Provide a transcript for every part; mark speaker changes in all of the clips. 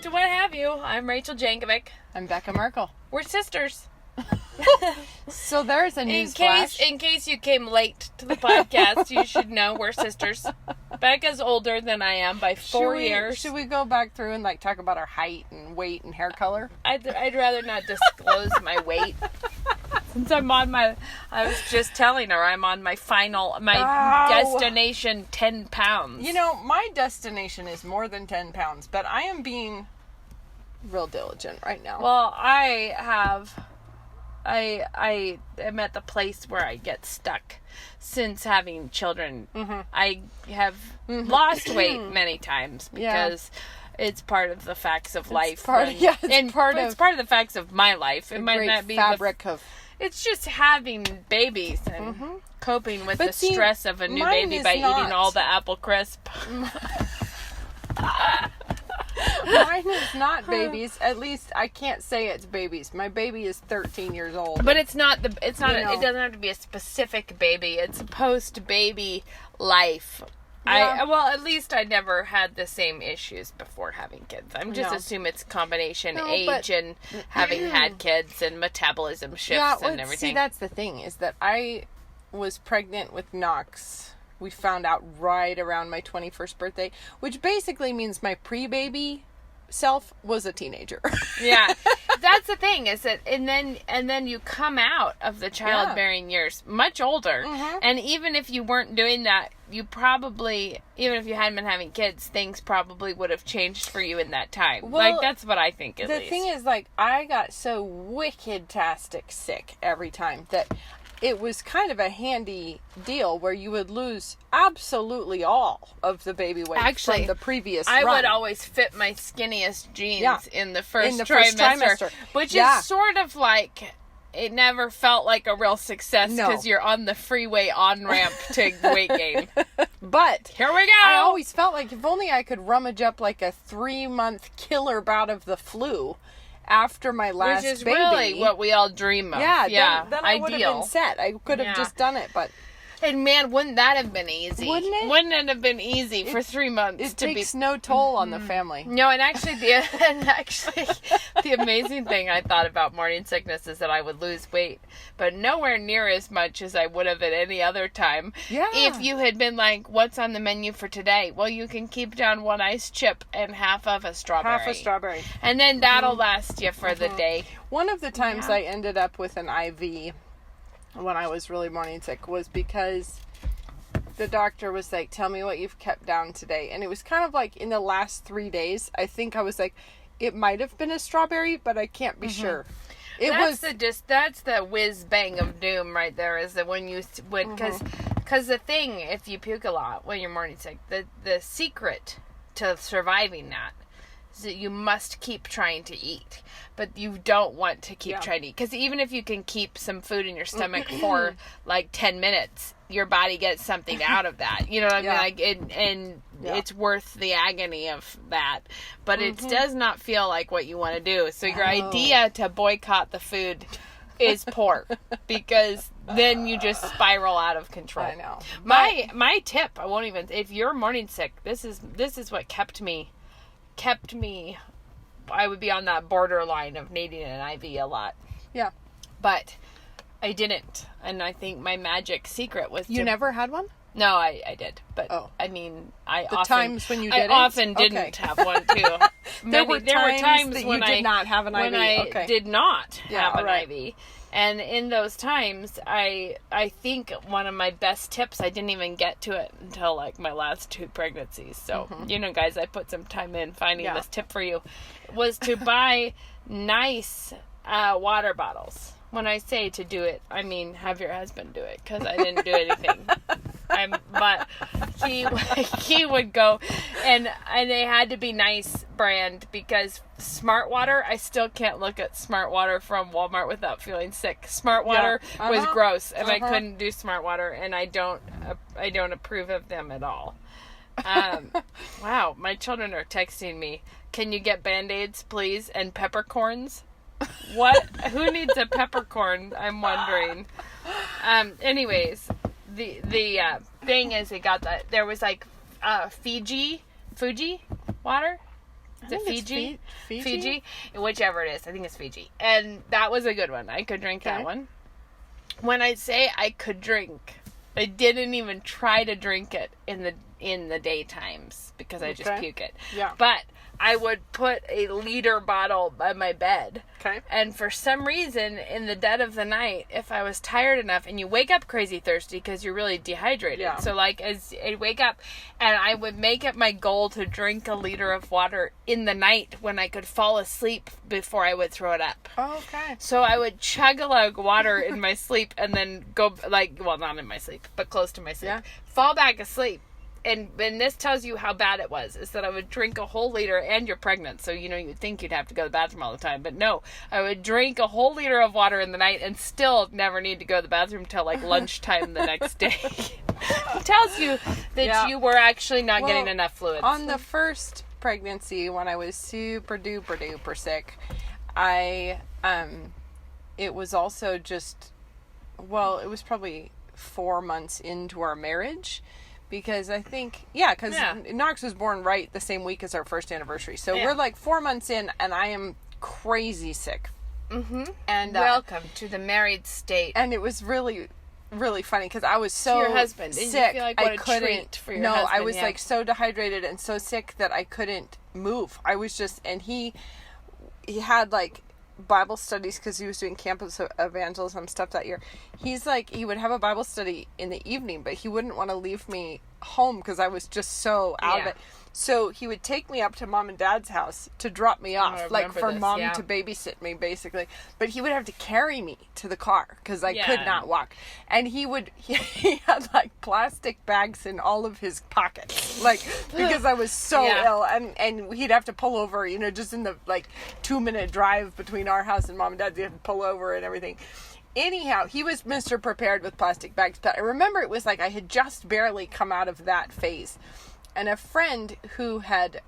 Speaker 1: to What Have You. I'm Rachel Jankovic.
Speaker 2: I'm Becca Merkel.
Speaker 1: We're sisters.
Speaker 2: So there's a news
Speaker 1: In case you came late to the podcast, you should know we're sisters. Becca's older than I am by 4 years.
Speaker 2: Should we go back through and talk about our height and weight and hair color?
Speaker 1: I'd rather not disclose my weight. Since I was just telling her I'm on my destination 10 pounds.
Speaker 2: You know, my destination is more than 10 pounds, but I am being real diligent right now.
Speaker 1: Well, I am at the place where I get stuck since having children. Mm-hmm. I have lost weight many times because it's part of the facts of life. It's part of the facts of my life. It might not be it's just having babies and coping with stress of a new baby by eating all the apple crisp.
Speaker 2: Mine is not babies. At least I can't say it's babies. My baby is 13 years old.
Speaker 1: But it doesn't have to be a specific baby. It's a post-baby life.
Speaker 2: Yeah.
Speaker 1: At least I never had the same issues before having kids. I'm just assume it's combination age and having had kids and metabolism shifts and everything.
Speaker 2: See, that's the thing, is that I was pregnant with Knox. We found out right around my 21st birthday, which basically means my pre-baby self was a teenager.
Speaker 1: Yeah. That's the thing, is that and then you come out of the childbearing years much older. Mm-hmm. And even if you weren't doing that, you probably, even if you hadn't been having kids, things probably would have changed for you in that time.
Speaker 2: Well,
Speaker 1: that's what I think, at least.
Speaker 2: The thing is, I got so wicked-tastic sick every time that it was kind of a handy deal where you would lose absolutely all of the baby weight from the previous run.
Speaker 1: I would always fit my skinniest jeans in the first trimester. Which is sort of like, it never felt like a real success because you're on the freeway on-ramp to weight gain.
Speaker 2: But
Speaker 1: here we go.
Speaker 2: I always felt like if only I could rummage up a 3-month killer bout of the flu after my last baby.
Speaker 1: Which is really what we all dream of.
Speaker 2: Yeah, then I would have been set. I could have just done it, but...
Speaker 1: And man, wouldn't that have been easy?
Speaker 2: Wouldn't it?
Speaker 1: Wouldn't it have been easy for 3 months
Speaker 2: to be... It takes no toll on the family.
Speaker 1: No, and actually, the amazing thing I thought about morning sickness is that I would lose weight, but nowhere near as much as I would have at any other time.
Speaker 2: Yeah.
Speaker 1: If you had been like, what's on the menu for today? Well, you can keep down 1 ice chip and half of a strawberry.
Speaker 2: Half a strawberry.
Speaker 1: And then that'll last you for the day.
Speaker 2: One of the times I ended up with an IV when I was really morning sick was because the doctor was like, tell me what you've kept down today. And it was kind of like in the last 3 days, I think I was like, it might have been a strawberry, but I can't be sure.
Speaker 1: That's the whiz bang of doom right there, is that when you would, because the thing, if you puke a lot when you're morning sick, the secret to surviving that is that you must keep trying to eat, but you don't want to keep trying to eat, because even if you can keep some food in your stomach for 10 minutes, your body gets something out of that. You know what I mean? It's worth the agony of that, but it does not feel like what you want to do. So your idea to boycott the food is poor, because then you just spiral out of control.
Speaker 2: I know.
Speaker 1: My tip, if you're morning sick, this is what kept me, I would be on that borderline of needing an IV a lot.
Speaker 2: Yeah.
Speaker 1: But I didn't. And I think my magic secret was
Speaker 2: You never had one?
Speaker 1: No, I did. But, I mean,
Speaker 2: times when you didn't?
Speaker 1: I often didn't have one, too.
Speaker 2: There were times when
Speaker 1: I
Speaker 2: did not have an IV.
Speaker 1: When I did not have an
Speaker 2: right.
Speaker 1: IV. And in those times, I think one of my best tips, I didn't even get to it until my last 2 pregnancies. So, guys, I put some time in finding this tip for you, was to buy nice water bottles. When I say to do it, I mean have your husband do it, because I didn't do anything. But he would go, and they had to be nice brand, because Smart Water, I still can't look at Smart Water from Walmart without feeling sick. Smart Water was gross, and I couldn't do Smart Water, and I don't approve of them at all. Wow, my children are texting me, can you get Band-Aids, please, and peppercorns? What? Who needs a peppercorn? I'm wondering. Anyways, the thing is, there was Fuji water. Is it Fiji? Fiji? Whichever it is. I think it's Fiji. And that was a good one. I could drink that one. When I say I could drink, I didn't even try to drink it in the daytimes because I just puke it.
Speaker 2: Yeah.
Speaker 1: But I would put a liter bottle by my bed.
Speaker 2: Okay.
Speaker 1: And for some reason, in the dead of the night, if I was tired enough, and you wake up crazy thirsty because you're really dehydrated. Yeah. So, like, as I wake up, and I would make it my goal to drink a liter of water in the night when I could fall asleep before I would throw it up.
Speaker 2: Oh, okay.
Speaker 1: So I would chug a lug water in my sleep and then go, like, well, not in my sleep, but close to my sleep. Yeah. Fall back asleep. And this tells you how bad it was, is that I would drink a whole liter, and you're pregnant, so, you know, you'd think you'd have to go to the bathroom all the time. But no, I would drink a whole liter of water in the night and still never need to go to the bathroom till, like, lunchtime the next day. It tells you that you were actually not getting enough fluids.
Speaker 2: On the first pregnancy, when I was super duper sick, it was also just, well, it was probably 4 months into our marriage. Because I think, Knox was born right the same week as our first anniversary. So we're like 4 months in, and I am crazy sick.
Speaker 1: Mm-hmm. And welcome to the married state.
Speaker 2: And it was really, really funny because I was so
Speaker 1: your husband.
Speaker 2: sick.
Speaker 1: Did you feel like what a treat for your husband?
Speaker 2: I was like so dehydrated and so sick that I couldn't move. I was just, and he had like Bible studies because he was doing campus evangelism stuff that year. He's like, he would have a Bible study in the evening, but he wouldn't want to leave me home because I was just so out of it. So he would take me up to mom and dad's house to drop me off, like for mom to babysit me, basically. But he would have to carry me to the car because I could not walk. And he had like plastic bags in all of his pockets, like because I was so ill. And he'd have to pull over, you know, just in the like 2-minute drive between our house and mom and dad's, he'd have to pull over and everything. Anyhow, he was Mr. Prepared with plastic bags. But I remember it was like I had just barely come out of that phase. And a friend who had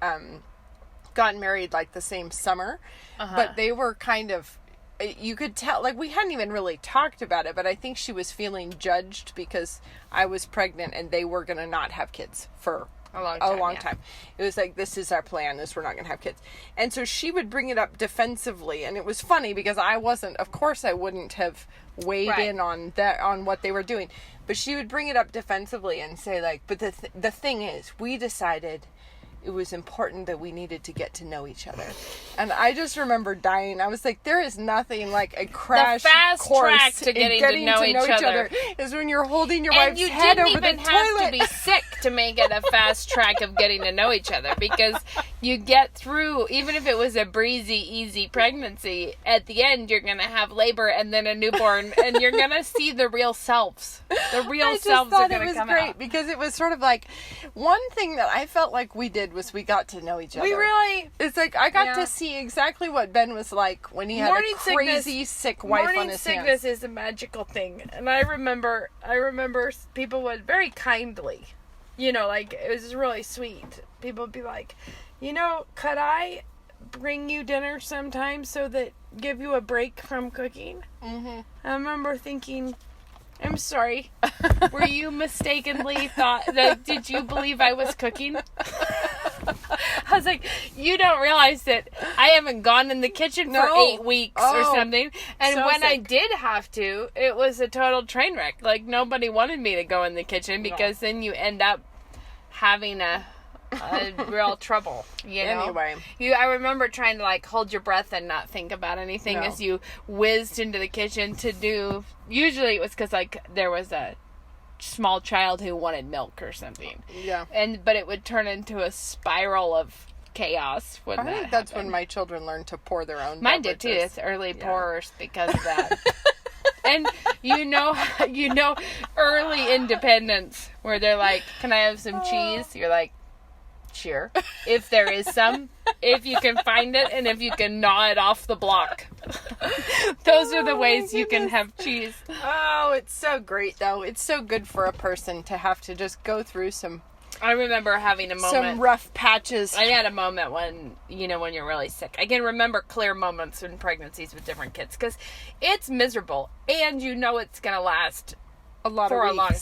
Speaker 2: gotten married like the same summer, but they were kind of, you could tell, like we hadn't even really talked about it, but I think she was feeling judged because I was pregnant and they were going to not have kids for a long time. It was like, this is our plan, we're not going to have kids. And so she would bring it up defensively, and it was funny because of course I wouldn't have weighed in on that, on what they were doing. But she would bring it up defensively and say, like, but the thing is, we decided it was important that we needed to get to know each other. And I just remember dying. I was like, there is nothing like a crash course
Speaker 1: track to getting to know each other
Speaker 2: is when you're holding your wife's head over the toilet.
Speaker 1: And you didn't even have to be sick to make it a fast track of getting to know each other, because you get through, even if it was a breezy, easy pregnancy, at the end you're going to have labor and then a newborn, and you're going to see the real selves. The real selves are going to come out. I just thought it was great
Speaker 2: because it was sort of like, one thing that I felt like we did was we got to know each other. It's like I got to see exactly what Ben was like when he had a crazy sick wife on his hands.
Speaker 1: Morning sickness is a magical thing, and I remember people would very kindly, you know, like it was really sweet. People would be like, you know, could I bring you dinner sometime so that give you a break from cooking? Mm-hmm. I remember thinking, I'm sorry. Were you mistakenly did you believe I was cooking? I was like, you don't realize that I haven't gone in the kitchen for 8 weeks or something. And so when I did have to, it was a total train wreck. Like, nobody wanted me to go in the kitchen because then you end up having a real trouble, you know.
Speaker 2: Anyway,
Speaker 1: I remember trying to like hold your breath and not think about anything as you whizzed into the kitchen to do. Usually it was because like there was a small child who wanted milk or something.
Speaker 2: Yeah.
Speaker 1: But it would turn into a spiral of chaos when
Speaker 2: I think that's when my children learned to pour their own.
Speaker 1: Mine did too. It's early pourers because of that. And you know, early independence where they're like, "Can I have some cheese?" You're like, "Sure." If there is some, if you can find it, and if you can gnaw it off the block. Those are the ways you can have cheese.
Speaker 2: Oh, it's so great though. It's so good for a person to have to just go through some.
Speaker 1: I remember having a moment.
Speaker 2: Some rough patches.
Speaker 1: I had a moment when you're really sick. I can remember clear moments in pregnancies with different kids because it's miserable and it's going to last
Speaker 2: a long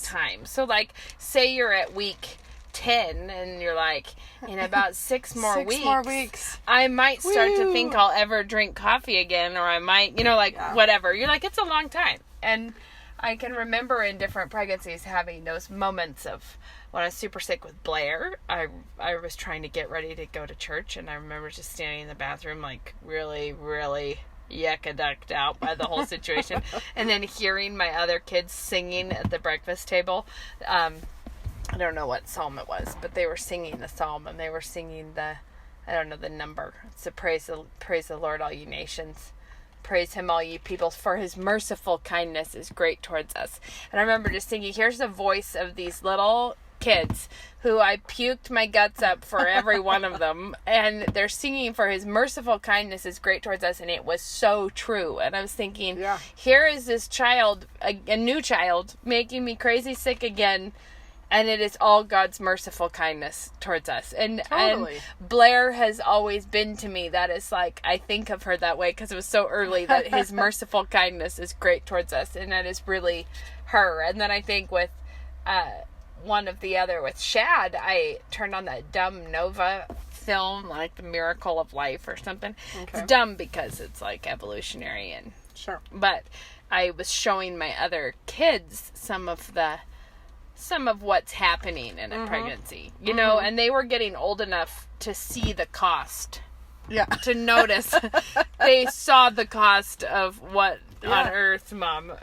Speaker 2: time.
Speaker 1: So like, say you're at week 10 and you're like, in about 6 more
Speaker 2: weeks,
Speaker 1: I might start to think I'll ever drink coffee again, or I might, whatever. You're like, it's a long time. And I can remember in different pregnancies having those moments of when I was super sick with Blair. I was trying to get ready to go to church, and I remember just standing in the bathroom like really, really yucca-ducked out by the whole situation. And then hearing my other kids singing at the breakfast table. I don't know what psalm it was, but they were singing the psalm, and they were singing the number. It's praise the Lord, all you nations. Praise him, all you peoples, for his merciful kindness is great towards us. And I remember just thinking, here's the voice of these little kids who I puked my guts up for every one of them, and they're singing for his merciful kindness is great towards us, and it was so true. And I was thinking, here is this child, a new child, making me crazy sick again, and it is all God's merciful kindness towards us. And Blair has always been to me, that is like, I think of her that way because it was so early, that his merciful kindness is great towards us, and that is really her. And then I think with one of the other, with Shad, I turned on that dumb Nova film, like The Miracle of Life or something. Okay. It's dumb because it's like evolutionary and
Speaker 2: sure.
Speaker 1: But I was showing my other kids some of what's happening in a pregnancy, know, and they were getting old enough to see the cost.
Speaker 2: Yeah.
Speaker 1: To notice. They saw the cost of what on earth, Mom,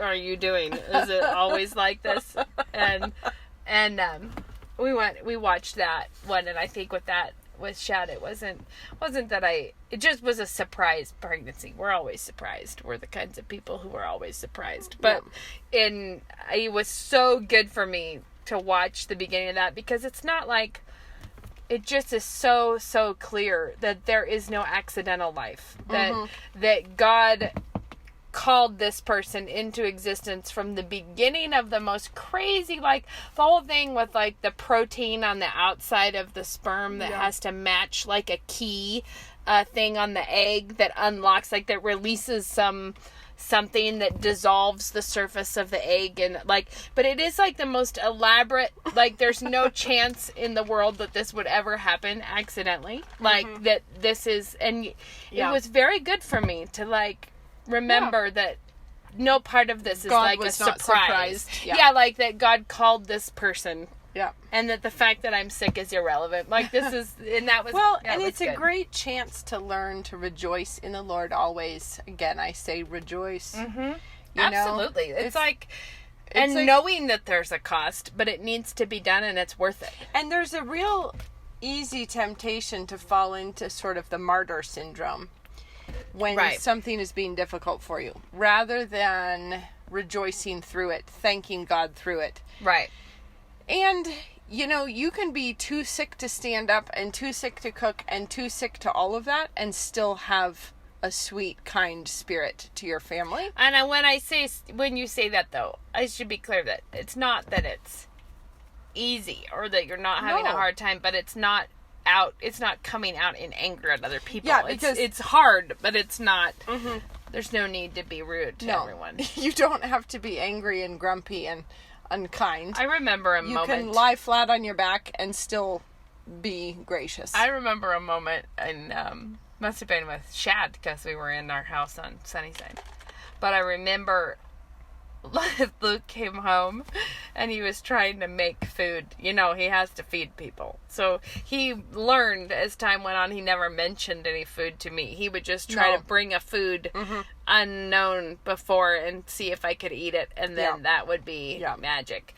Speaker 1: are you doing? Is it always like this? And we watched that one, and I think with Shad, it wasn't that it just was a surprise pregnancy. We're always surprised. We're the kinds of people who are always surprised. But it was so good for me to watch the beginning of that, because it's not like, it just is so, so clear that there is no accidental life. That God called this person into existence from the beginning of the most crazy, like the whole thing with like the protein on the outside of the sperm that has to match like a key thing on the egg that unlocks, like that releases something that dissolves the surface of the egg, and like, but it is like the most elaborate, like there's no chance in the world that this would ever happen accidentally, like that this is, and it was very good for me to like remember that no part of this is God like was a surprise. Yeah, like that God called this person.
Speaker 2: Yeah.
Speaker 1: And that the fact that I'm sick is irrelevant. Like this is, and that was,
Speaker 2: and it's a great chance to learn to rejoice in the Lord always. Again, I say rejoice.
Speaker 1: Absolutely. It's like, and like, knowing that there's a cost, but it needs to be done and it's worth it.
Speaker 2: And there's a real easy temptation to fall into sort of the martyr syndrome when something is being difficult for you, rather than rejoicing through it, thanking God through it.
Speaker 1: Right.
Speaker 2: And, you can be too sick to stand up and too sick to cook and too sick to all of that and still have a sweet, kind spirit to your family.
Speaker 1: And when you say that, though, I should be clear that it's not that it's easy or that you're not having a hard time, but it's not coming out in anger at other people. Yeah, because it's hard, but it's not. There's no need to be rude to everyone.
Speaker 2: You don't have to be angry and grumpy and unkind.
Speaker 1: I remember a moment.
Speaker 2: You can lie flat on your back and still be gracious.
Speaker 1: I remember a moment, and must have been with Shad, because we were in our house on Sunnyside. But I remember Luke came home and he was trying to make food. He has to feed people. So he learned as time went on, he never mentioned any food to me. He would just try to bring a food unknown before and see if I could eat it. And then that would be magic.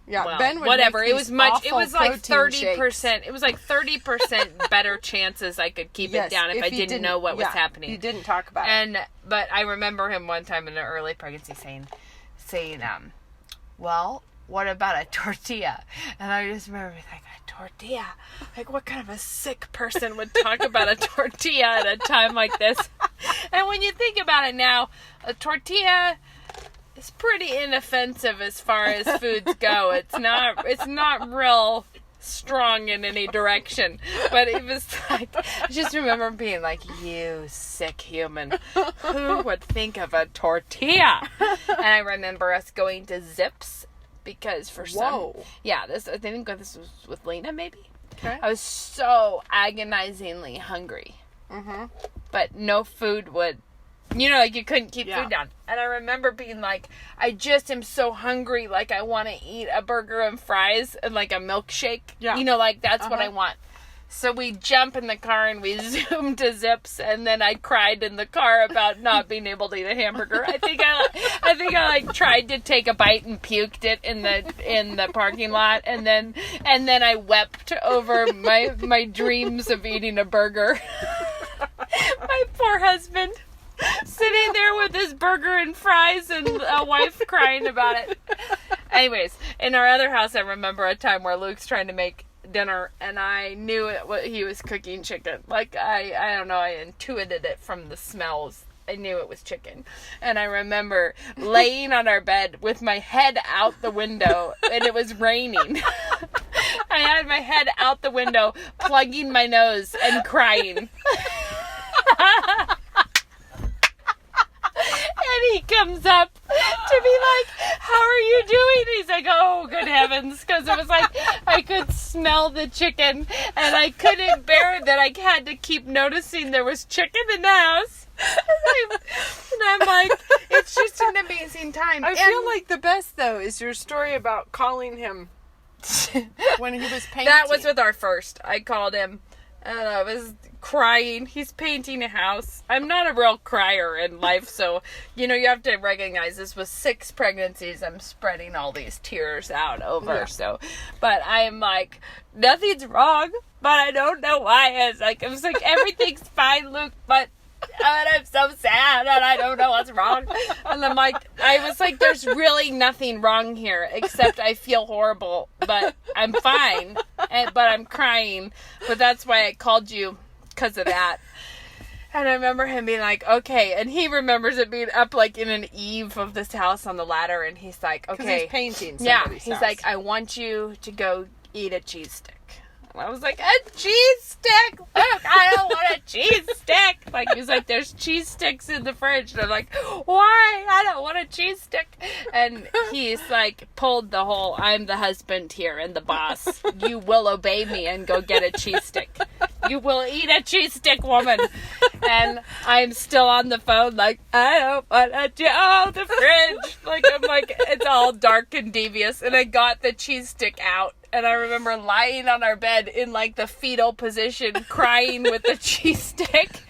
Speaker 2: Ben would
Speaker 1: whatever.
Speaker 2: Make
Speaker 1: it was much. It was like 30%.
Speaker 2: Shakes.
Speaker 1: It was like 30% better chances I could keep it down if I didn't know what was happening.
Speaker 2: You didn't talk about it.
Speaker 1: But I remember him one time in an early pregnancy saying, well, what about a tortilla? And I just remember like, a tortilla? Like, what kind of a sick person would talk about a tortilla at a time like this? And when you think about it now, a tortilla is pretty inoffensive as far as foods go. It's not real strong in any direction. But it was like, I just remember being like, you sick human. Who would think of a tortilla? And I remember us going to Zips because for I think this was with Lena maybe.
Speaker 2: Okay.
Speaker 1: I was so agonizingly hungry. Mm-hmm. But no food would, like you couldn't keep food down. And I remember being like, I just am so hungry, like I want to eat a burger and fries and like a milkshake. Yeah. Like that's what I want. So we jump in the car and we zoom to Zips, and then I cried in the car about not being able to eat a hamburger. I think I like tried to take a bite and puked it in the parking lot, and then I wept over my dreams of eating a burger. My poor husband sitting there with his burger and fries and a wife crying about it. Anyways, in our other house, I remember a time where Luke's trying to make dinner, and I knew he was cooking chicken. Like, I don't know, I intuited it from the smells. I knew it was chicken. And I remember laying on our bed with my head out the window, and it was raining. I had my head out the window, plugging my nose and crying. And he comes up to be like, how are you doing? He's like, oh, good heavens. Because it was like, I could smell the chicken. And I couldn't bear that I had to keep noticing there was chicken in the house. And I'm like, it's just an amazing time.
Speaker 2: I feel like the best, though, is your story about calling him when he was painting.
Speaker 1: That was with our first. I called him. And I was crying. He's painting a house. I'm not a real crier in life, so, you have to recognize this was 6 pregnancies. I'm spreading all these tears out over, so. But I'm like, nothing's wrong, but I don't know why. It was like, everything's fine, Luke, but I'm so sad and I don't know what's wrong. And I was like, there's really nothing wrong here except I feel horrible, but I'm fine. But I'm crying. But that's why I called you, because of that. And I remember him being like, okay. And he remembers it being up like in an eave of this house on the ladder. And he's like, okay.
Speaker 2: He's painting somebody's
Speaker 1: house. He's like, I want you to go eat a cheese stick. I was like, a cheese stick? Look, I don't want a cheese stick. Like, he's like, there's cheese sticks in the fridge. And I'm like, why? I don't want a cheese stick. And he's like, pulled the whole, I'm the husband here and the boss. You will obey me and go get a cheese stick. You will eat a cheese stick, woman. And I'm still on the phone like, I don't want the fridge. Like, I'm like, it's all dark and devious. And I got the cheese stick out. And I remember lying on our bed in like the fetal position, crying with the cheese stick.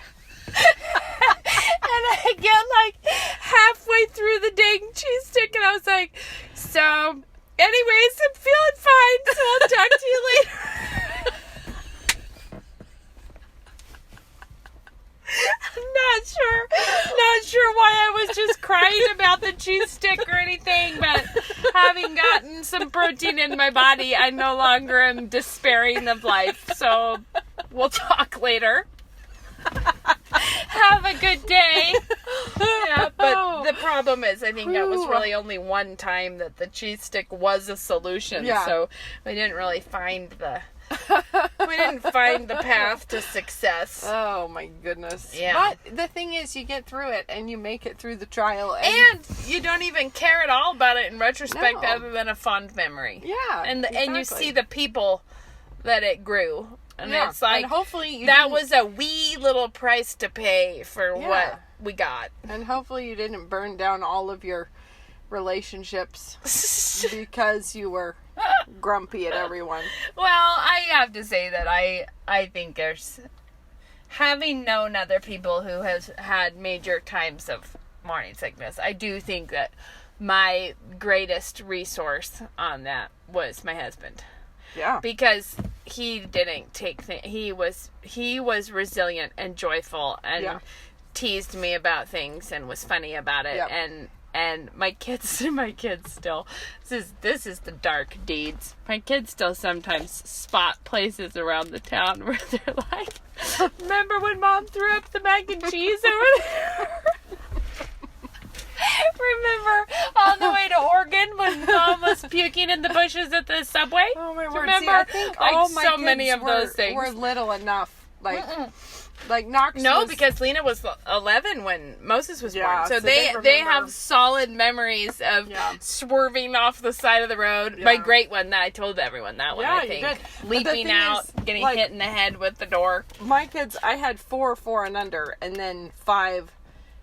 Speaker 1: And I get like halfway through the dang cheese stick, and I was like, so, anyways, I'm feeling fine, so I'll talk to you later. Not sure why I was just crying about the cheese stick or anything, but having gotten some protein in my body, I no longer am despairing of life. So we'll talk later. Have a good day. Yeah, but the problem is, I think that was really only one time that the cheese stick was a solution. Yeah. So we didn't really find the path to success.
Speaker 2: Oh my goodness.
Speaker 1: Yeah.
Speaker 2: But the thing is, you get through it and you make it through the trial.
Speaker 1: And you don't even care at all about it in retrospect, other than a fond memory.
Speaker 2: Yeah.
Speaker 1: And you see the people that it grew. And it's like,
Speaker 2: and hopefully
Speaker 1: that was a wee little price to pay for what we got.
Speaker 2: And hopefully you didn't burn down all of your relationships because you were grumpy at everyone.
Speaker 1: Well, I have to say that I think there's, having known other people who have had major times of morning sickness, I do think that my greatest resource on that was my husband.
Speaker 2: Yeah.
Speaker 1: Because he didn't take he was resilient and joyful and teased me about things and was funny about it. Yep. And my kids still, this is the dark deeds. My kids still sometimes spot places around the town where they're like, remember when Mom threw up the mac and cheese over there? Remember on the way to Oregon when Mom was puking in the bushes at the subway?
Speaker 2: Oh my word!
Speaker 1: Remember?
Speaker 2: See, I think
Speaker 1: like
Speaker 2: all my
Speaker 1: so
Speaker 2: kids
Speaker 1: many of those things
Speaker 2: were little enough Like Knox.
Speaker 1: No, because Lena was 11 when Moses was born. So they
Speaker 2: remember.
Speaker 1: have solid memories of swerving off the side of the road. My great one that I told everyone that one. I think leaping out, getting hit in the head with the door.
Speaker 2: My kids, I had 4 and under, and then 5,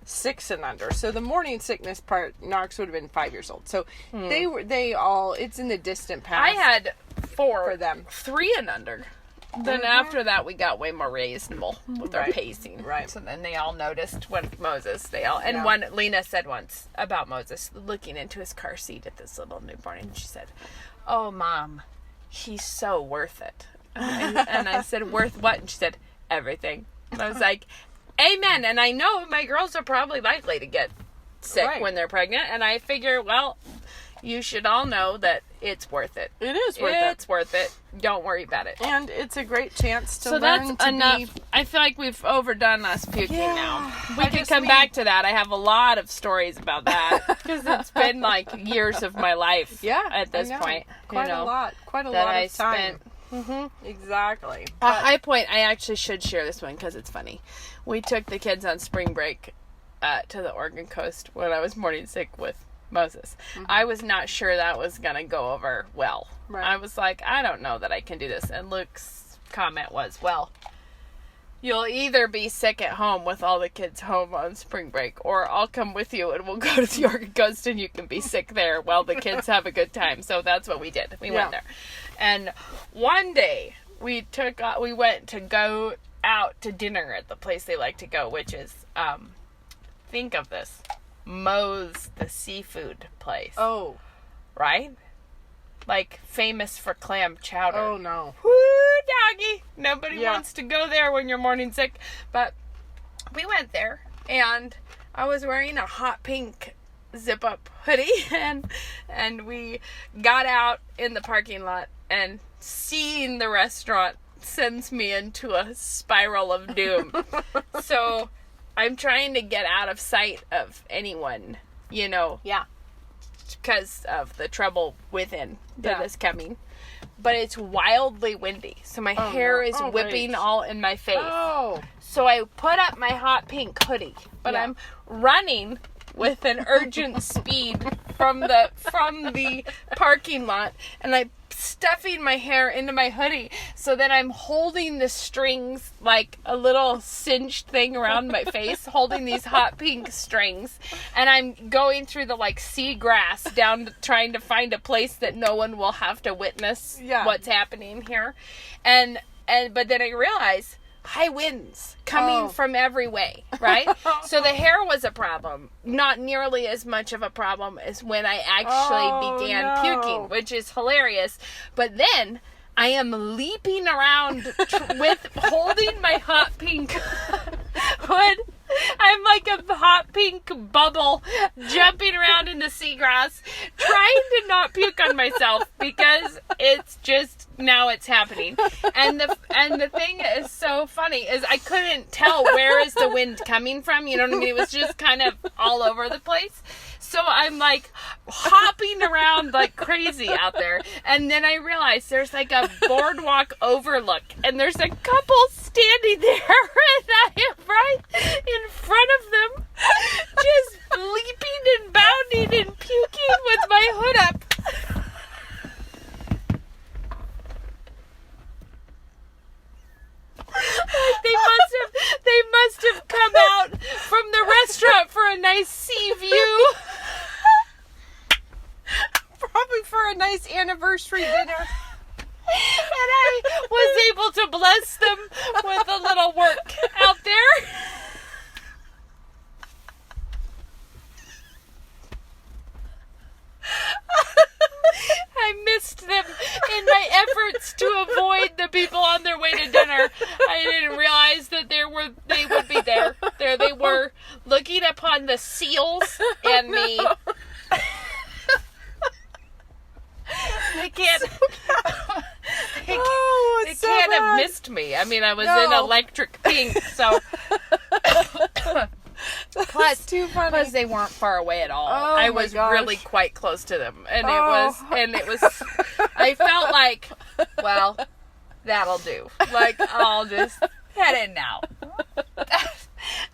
Speaker 2: 6 and under. So the morning sickness part, Knox would have been 5 years old. So they all. It's in the distant past.
Speaker 1: I had 4
Speaker 2: for them,
Speaker 1: 3 and under. Then after that, we got way more reasonable with our pacing.
Speaker 2: Right.
Speaker 1: So then they all noticed when Moses, Lena said once about Moses looking into his car seat at this little newborn, and she said, "Oh, Mom, he's so worth it." And I said, "Worth what?" And she said, "Everything." And I was like, "Amen." And I know my girls are probably likely to get sick when they're pregnant, and I figure, well, you should all know that it's worth it.
Speaker 2: It is worth it.
Speaker 1: It's worth it. Don't worry about it.
Speaker 2: And it's a great chance to learn
Speaker 1: that's
Speaker 2: to
Speaker 1: enough. I feel like we've overdone us puking now. We can come
Speaker 2: mean,
Speaker 1: back to that. I have a lot of stories about that because it's been like years of my life. At this point,
Speaker 2: quite a lot of time. Exactly.
Speaker 1: High Point. I actually should share this one because it's funny. We took the kids on spring break to the Oregon coast when I was morning sick with Moses. I was not sure that was going to go over well. I was like, I don't know that I can do this. And Luke's comment was, well, you'll either be sick at home with all the kids home on spring break, or I'll come with you and we'll go to the Oregon coast and you can be sick there while the kids have a good time. So that's what we did. We went there. And one day we went to go out to dinner at the place they like to go, which is, think of this, Moe's, the seafood place.
Speaker 2: Oh.
Speaker 1: Right? Like, famous for clam chowder.
Speaker 2: Oh, no.
Speaker 1: Woo, doggy. Nobody wants to go there when you're morning sick. But we went there, and I was wearing a hot pink zip-up hoodie, and we got out in the parking lot, and seeing the restaurant sends me into a spiral of doom. So I'm trying to get out of sight of anyone, because of the trouble within that is coming. But it's wildly windy, so my hair is whipping all in my face. Oh. So I put up my hot pink hoodie, but I'm running with an urgent speed from the parking lot, and I'm stuffing my hair into my hoodie, so that I'm holding the strings like a little cinched thing around my face, holding these hot pink strings, and I'm going through the seagrass down trying to find a place that no one will have to witness what's happening here, but then I realized high winds coming from every way, right? So the hair was a problem. Not nearly as much of a problem as when I actually began puking, which is hilarious. But then I am leaping around with holding my hot pink hood. I'm like a hot pink bubble jumping around in the seagrass, trying to not puke on myself because it's just, now it's happening. And the thing is so funny is I couldn't tell where is the wind coming from, you know what I mean? It was just kind of all over the place. So I'm hopping around like crazy out there. And then I realized there's a boardwalk overlook. And there's a couple standing there. And I am right in front of them. Just leaping and bounding and puking with my hood up. They must have come out from the restaurant for a nice sea view.
Speaker 2: Probably for a nice anniversary dinner.
Speaker 1: And I was able to bless them with a little work out there. I missed them in my efforts to avoid the people on their way to dinner. I didn't realize that they would be there. There they were, looking upon the seals and the... They can't. They can't have missed me. I mean, I was in electric pink, so. Plus,
Speaker 2: too funny.
Speaker 1: Plus, they weren't far away at all. I was really quite close to them, and it was. I felt like, well, that'll do. I'll just Head in now.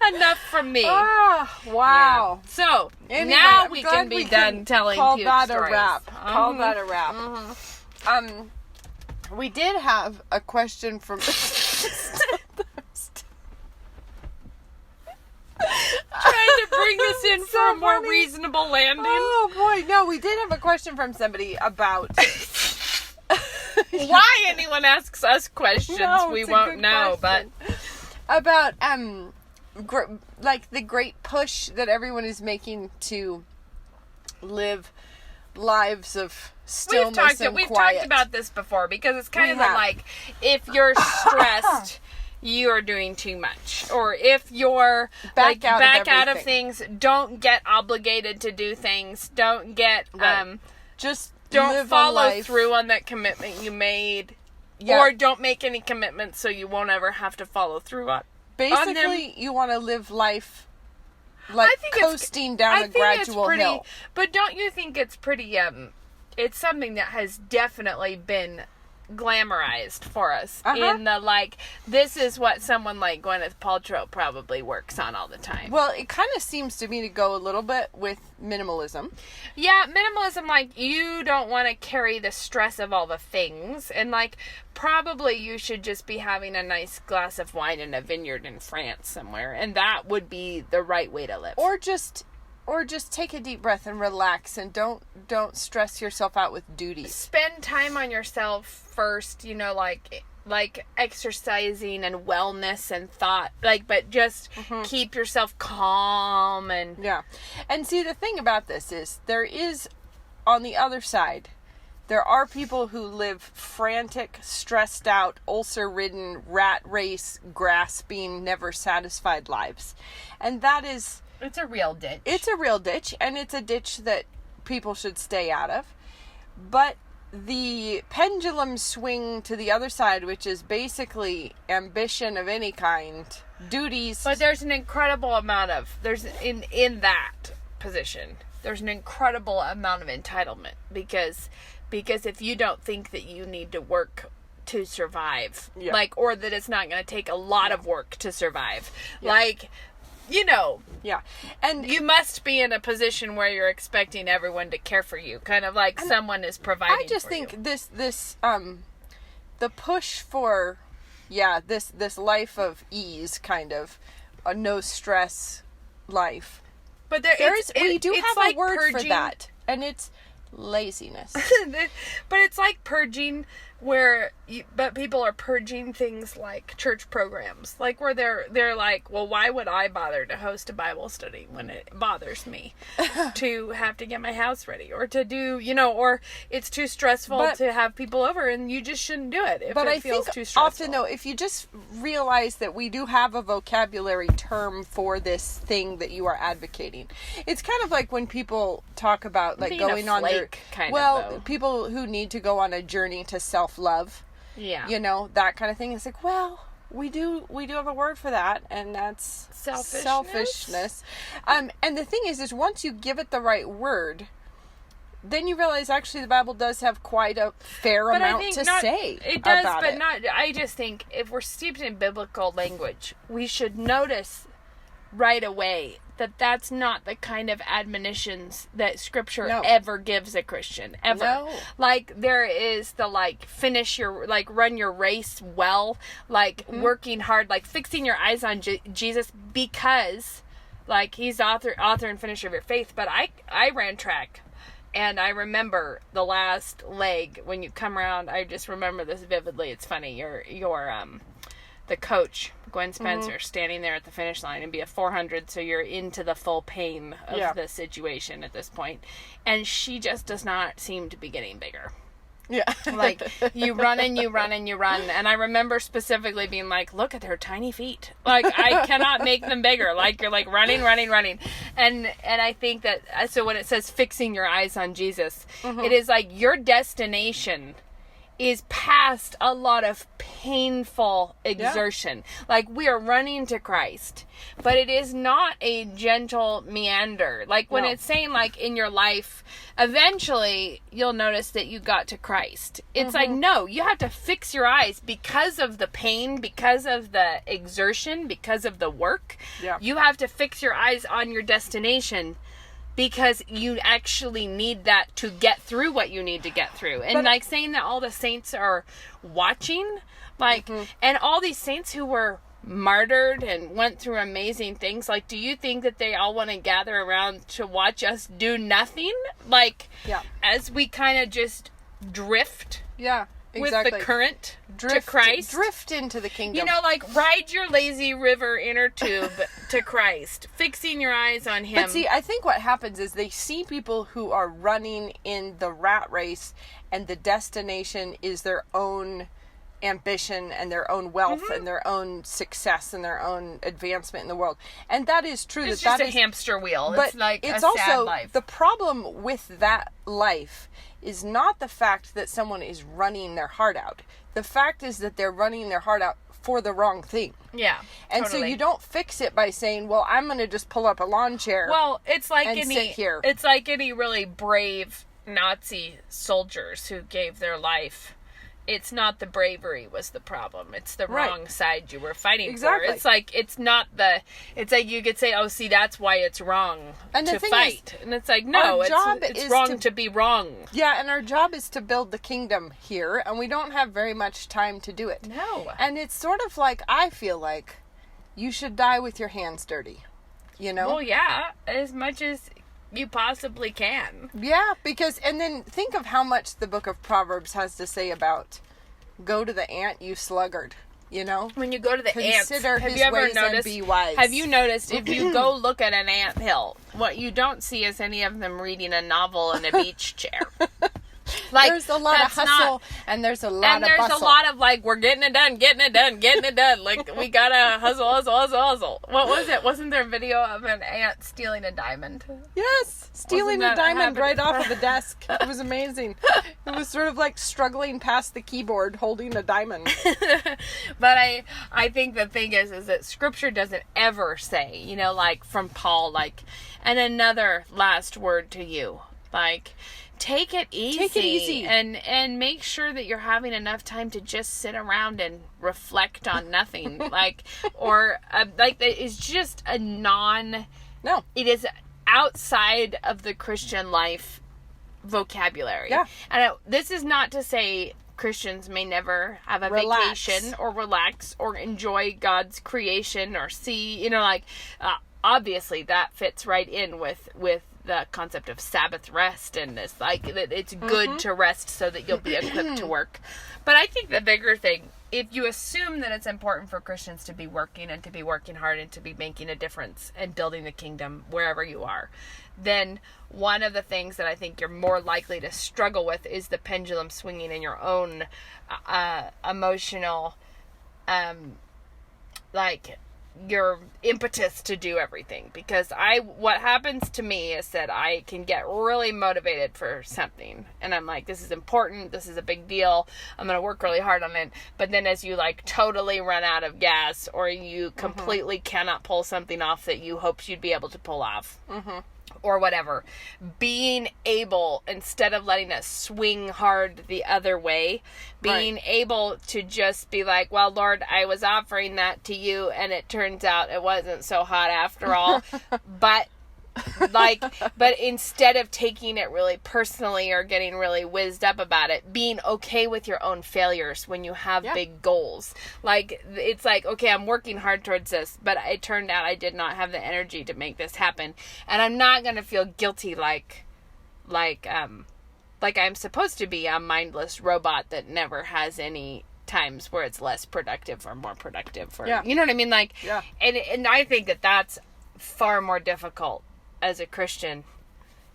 Speaker 1: Enough from me.
Speaker 2: Ah, wow.
Speaker 1: Yeah. So,
Speaker 2: Anyway,
Speaker 1: now
Speaker 2: I'm
Speaker 1: we
Speaker 2: glad
Speaker 1: can be
Speaker 2: we
Speaker 1: done
Speaker 2: can
Speaker 1: telling
Speaker 2: call
Speaker 1: puke
Speaker 2: that
Speaker 1: stories.
Speaker 2: a wrap. Call
Speaker 1: Mhm.
Speaker 2: that a wrap.
Speaker 1: Mhm.
Speaker 2: We did have a question from...
Speaker 1: Trying to bring this in for a more
Speaker 2: funny.
Speaker 1: reasonable landing.
Speaker 2: Oh, boy. No, we did have a question from somebody about...
Speaker 1: Why anyone asks us questions,
Speaker 2: No,
Speaker 1: we
Speaker 2: it's a
Speaker 1: won't
Speaker 2: good
Speaker 1: know,
Speaker 2: question. About, like, the great push that everyone is making to live lives of stillness and
Speaker 1: we've
Speaker 2: quiet.
Speaker 1: talked about this before, because it's kind
Speaker 2: We
Speaker 1: of
Speaker 2: have.
Speaker 1: like, if you're stressed, you're doing too much. Or if you're
Speaker 2: Back out of
Speaker 1: out of
Speaker 2: everything.
Speaker 1: things, don't get obligated to do things. Don't get,
Speaker 2: Right. Just
Speaker 1: don't
Speaker 2: live a
Speaker 1: follow
Speaker 2: life.
Speaker 1: through on that commitment you made.
Speaker 2: Yeah.
Speaker 1: Or don't make any commitments so you won't ever have to follow through on
Speaker 2: Basically, you want to live life like coasting down a gradual hill.
Speaker 1: But don't you think it's pretty, it's something that has definitely been glamorized for us in the, like, this is what someone like Gwyneth Paltrow probably works on all the time.
Speaker 2: Well, it kind of seems to me to go a little bit with minimalism.
Speaker 1: Yeah, minimalism, like, you don't want to carry the stress of all the things, and, like, probably you should just be having a nice glass of wine in a vineyard in France somewhere, and that would be the right way to live.
Speaker 2: Or just take a deep breath and relax, and don't stress yourself out with duties.
Speaker 1: Spend time on yourself first, you know, like exercising and wellness and thought, like, but just keep yourself calm and
Speaker 2: Yeah. And see, the thing about this is there is, on the other side, there are people who live frantic, stressed out, ulcer-ridden, rat race, grasping, never satisfied lives. And that is...
Speaker 1: it's a real ditch.
Speaker 2: It's a real ditch, and it's a ditch that people should stay out of. But the pendulum swing to the other side, which is basically ambition of any kind, duties.
Speaker 1: But there's an incredible amount of, in that position, there's an incredible amount of entitlement, because if you don't think that you need to work to survive,
Speaker 2: Yeah.
Speaker 1: like, or that it's not going to take a lot of work to survive,
Speaker 2: Yeah.
Speaker 1: like, you know,
Speaker 2: Yeah. And
Speaker 1: you must be in a position where you're expecting everyone to care for you, kind of like someone is providing
Speaker 2: I just
Speaker 1: for
Speaker 2: think
Speaker 1: you.
Speaker 2: this the push for this life of ease, kind of a no stress life.
Speaker 1: But
Speaker 2: We do
Speaker 1: it's
Speaker 2: have
Speaker 1: like
Speaker 2: a word for
Speaker 1: purging.
Speaker 2: that, and it's laziness.
Speaker 1: But it's like purging, but people are purging things like church programs, like where they're like, well, why would I bother to host a Bible study when it bothers me to have to get my house ready, or to do, you know, or it's too stressful to have people over, and you just shouldn't do it if
Speaker 2: But
Speaker 1: it
Speaker 2: I
Speaker 1: feels
Speaker 2: think
Speaker 1: too stressful.
Speaker 2: often, though, if you just realize that we do have a vocabulary term for this thing that you are advocating, it's kind of like when people talk about, like,
Speaker 1: Being a
Speaker 2: going on their,
Speaker 1: flake, kind of,
Speaker 2: well,
Speaker 1: though.
Speaker 2: people who need to go on a journey to self-love,
Speaker 1: Yeah.
Speaker 2: you know, that kind of thing. It's like, well, we do have a word for that, and that's selfishness. And the thing is once you give it the right word, then you realize actually the Bible does have quite a fair amount to say
Speaker 1: it does,
Speaker 2: about
Speaker 1: but
Speaker 2: it.
Speaker 1: not. I just think if we're steeped in biblical language, we should notice right away that that's not the kind of admonitions that Scripture ever gives a Christian, ever.
Speaker 2: No.
Speaker 1: Like, there is the, like, run your race well, like, working hard, like, fixing your eyes on Jesus, because, like, he's author and finisher of your faith. But I ran track, and I remember the last leg, when you come around, I just remember this vividly. It's funny, your the coach, Gwen Spencer, standing there at the finish line, and be a 400, so you're into the full pain of the situation at this point. And she just does not seem to be getting bigger.
Speaker 2: Yeah.
Speaker 1: Like, you run and you run and you run. And I remember specifically being like, look at her tiny feet. Like, I cannot make them bigger. Like, you're like running. And I think that, so when it says fixing your eyes on Jesus, it is like your destination is past a lot of painful exertion. Like, we are running to Christ, but it is not a gentle meander. Like, when it's saying, like, in your life, eventually you'll notice that you got to Christ. It's like, no, you have to fix your eyes because of the pain, because of the exertion, because of the work.
Speaker 2: Yeah.
Speaker 1: You have to fix your eyes on your destination, because you actually need that to get through what you need to get through. And like saying that all the saints are watching, like, and all these saints who were martyred and went through amazing things, like, do you think that they all want to gather around to watch us do nothing? Like, as we kind of just drift with the current to Christ.
Speaker 2: Drift into the kingdom.
Speaker 1: You know, like, ride your lazy river inner tube to Christ, fixing your eyes on Him.
Speaker 2: But see, I think what happens is they see people who are running in the rat race, and the destination is their own ambition and their own wealth and their own success and their own advancement in the world. And that is true.
Speaker 1: It's just a hamster wheel.
Speaker 2: But
Speaker 1: it's like
Speaker 2: it's
Speaker 1: a
Speaker 2: also,
Speaker 1: sad life.
Speaker 2: The problem with that life is not the fact that someone is running their heart out. The fact is that they're running their heart out for the wrong thing.
Speaker 1: Yeah.
Speaker 2: And
Speaker 1: totally.
Speaker 2: so you don't fix it by saying, well, I'm going to just pull up a lawn chair.
Speaker 1: Well, it's like
Speaker 2: sit here.
Speaker 1: It's like any really brave Nazi soldiers who gave their life. It's not the bravery was the problem. It's the wrong side you were fighting for. It's like, it's like you could say, oh, see, that's why it's wrong to fight. And it's like, no, it's wrong to be wrong.
Speaker 2: Yeah, and our job is to build the kingdom here, and we don't have very much time to do it.
Speaker 1: No.
Speaker 2: And it's sort of like, I feel like you should die with your hands dirty, you know?
Speaker 1: Well, yeah, as much as you possibly can.
Speaker 2: Yeah, because, and then think of how much the book of Proverbs has to say about go to the ant, you sluggard, you know?
Speaker 1: When you go to the ants,
Speaker 2: consider his ways and be wise.
Speaker 1: Have you noticed, if you go look at an anthill, what you don't see is any of them reading a novel in a beach chair. Like,
Speaker 2: there's a lot of hustle, and there's a lot of bustle.
Speaker 1: And there's a lot of, like, we're getting it done. Like, we gotta hustle. What was it? Wasn't there a video of an ant stealing a diamond?
Speaker 2: Yes, stealing a diamond right off of the desk. It was amazing. It was sort of like struggling past the keyboard holding a diamond.
Speaker 1: But I think the thing is that Scripture doesn't ever say, you know, like, from Paul, like, and another last word to you, like, take it easy. And make sure that you're having enough time to just sit around and reflect on nothing. Like it's just
Speaker 2: No.
Speaker 1: It is outside of the Christian life vocabulary.
Speaker 2: Yeah.
Speaker 1: And this is not to say Christians may never have a vacation or relax or enjoy God's creation or see, you know, like, obviously that fits right in with the concept of Sabbath rest, and it's like it's good to rest so that you'll be equipped to work. But I think the bigger thing, if you assume that it's important for Christians to be working and to be working hard and to be making a difference and building the kingdom wherever you are, then one of the things that I think you're more likely to struggle with is the pendulum swinging in your own emotional, like, your impetus to do everything. Because what happens to me is that I can get really motivated for something, and I'm like, this is important, this is a big deal, I'm gonna work really hard on it. But then as you, like, totally run out of gas, or you completely cannot pull something off that you hoped you'd be able to pull off, or whatever, being able, instead of letting it swing hard the other way, being able to just be like, well, Lord, I was offering that to you, and it turns out it wasn't so hot after all. but instead of taking it really personally or getting really whizzed up about it, being okay with your own failures when you have big goals. Like, it's like, okay, I'm working hard towards this, but it turned out I did not have the energy to make this happen. And I'm not going to feel guilty like I'm supposed to be a mindless robot that never has any times where it's less productive or more productive. You know what I mean? Like, and I think that that's far more difficult as a Christian,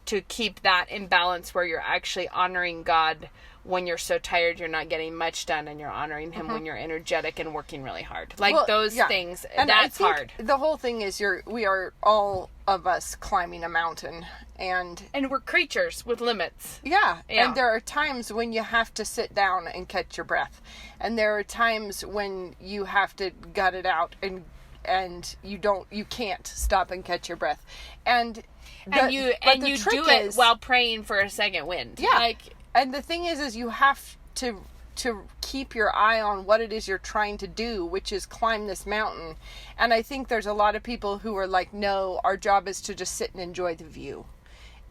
Speaker 1: to keep that in balance where you're actually honoring God when you're so tired you're not getting much done, and you're honoring him when you're energetic and working really hard. Like those things, and that's hard.
Speaker 2: The whole thing is we are all of us climbing a mountain, and
Speaker 1: we're creatures with limits.
Speaker 2: Yeah. And there are times when you have to sit down and catch your breath, and there are times when you have to gut it out, and you can't stop and catch your breath, and you do it while praying for a second wind. Yeah. And the thing is you have to keep your eye on what it is you're trying to do, which is climb this mountain. And I think there's a lot of people who are like, no, our job is to just sit and enjoy the view.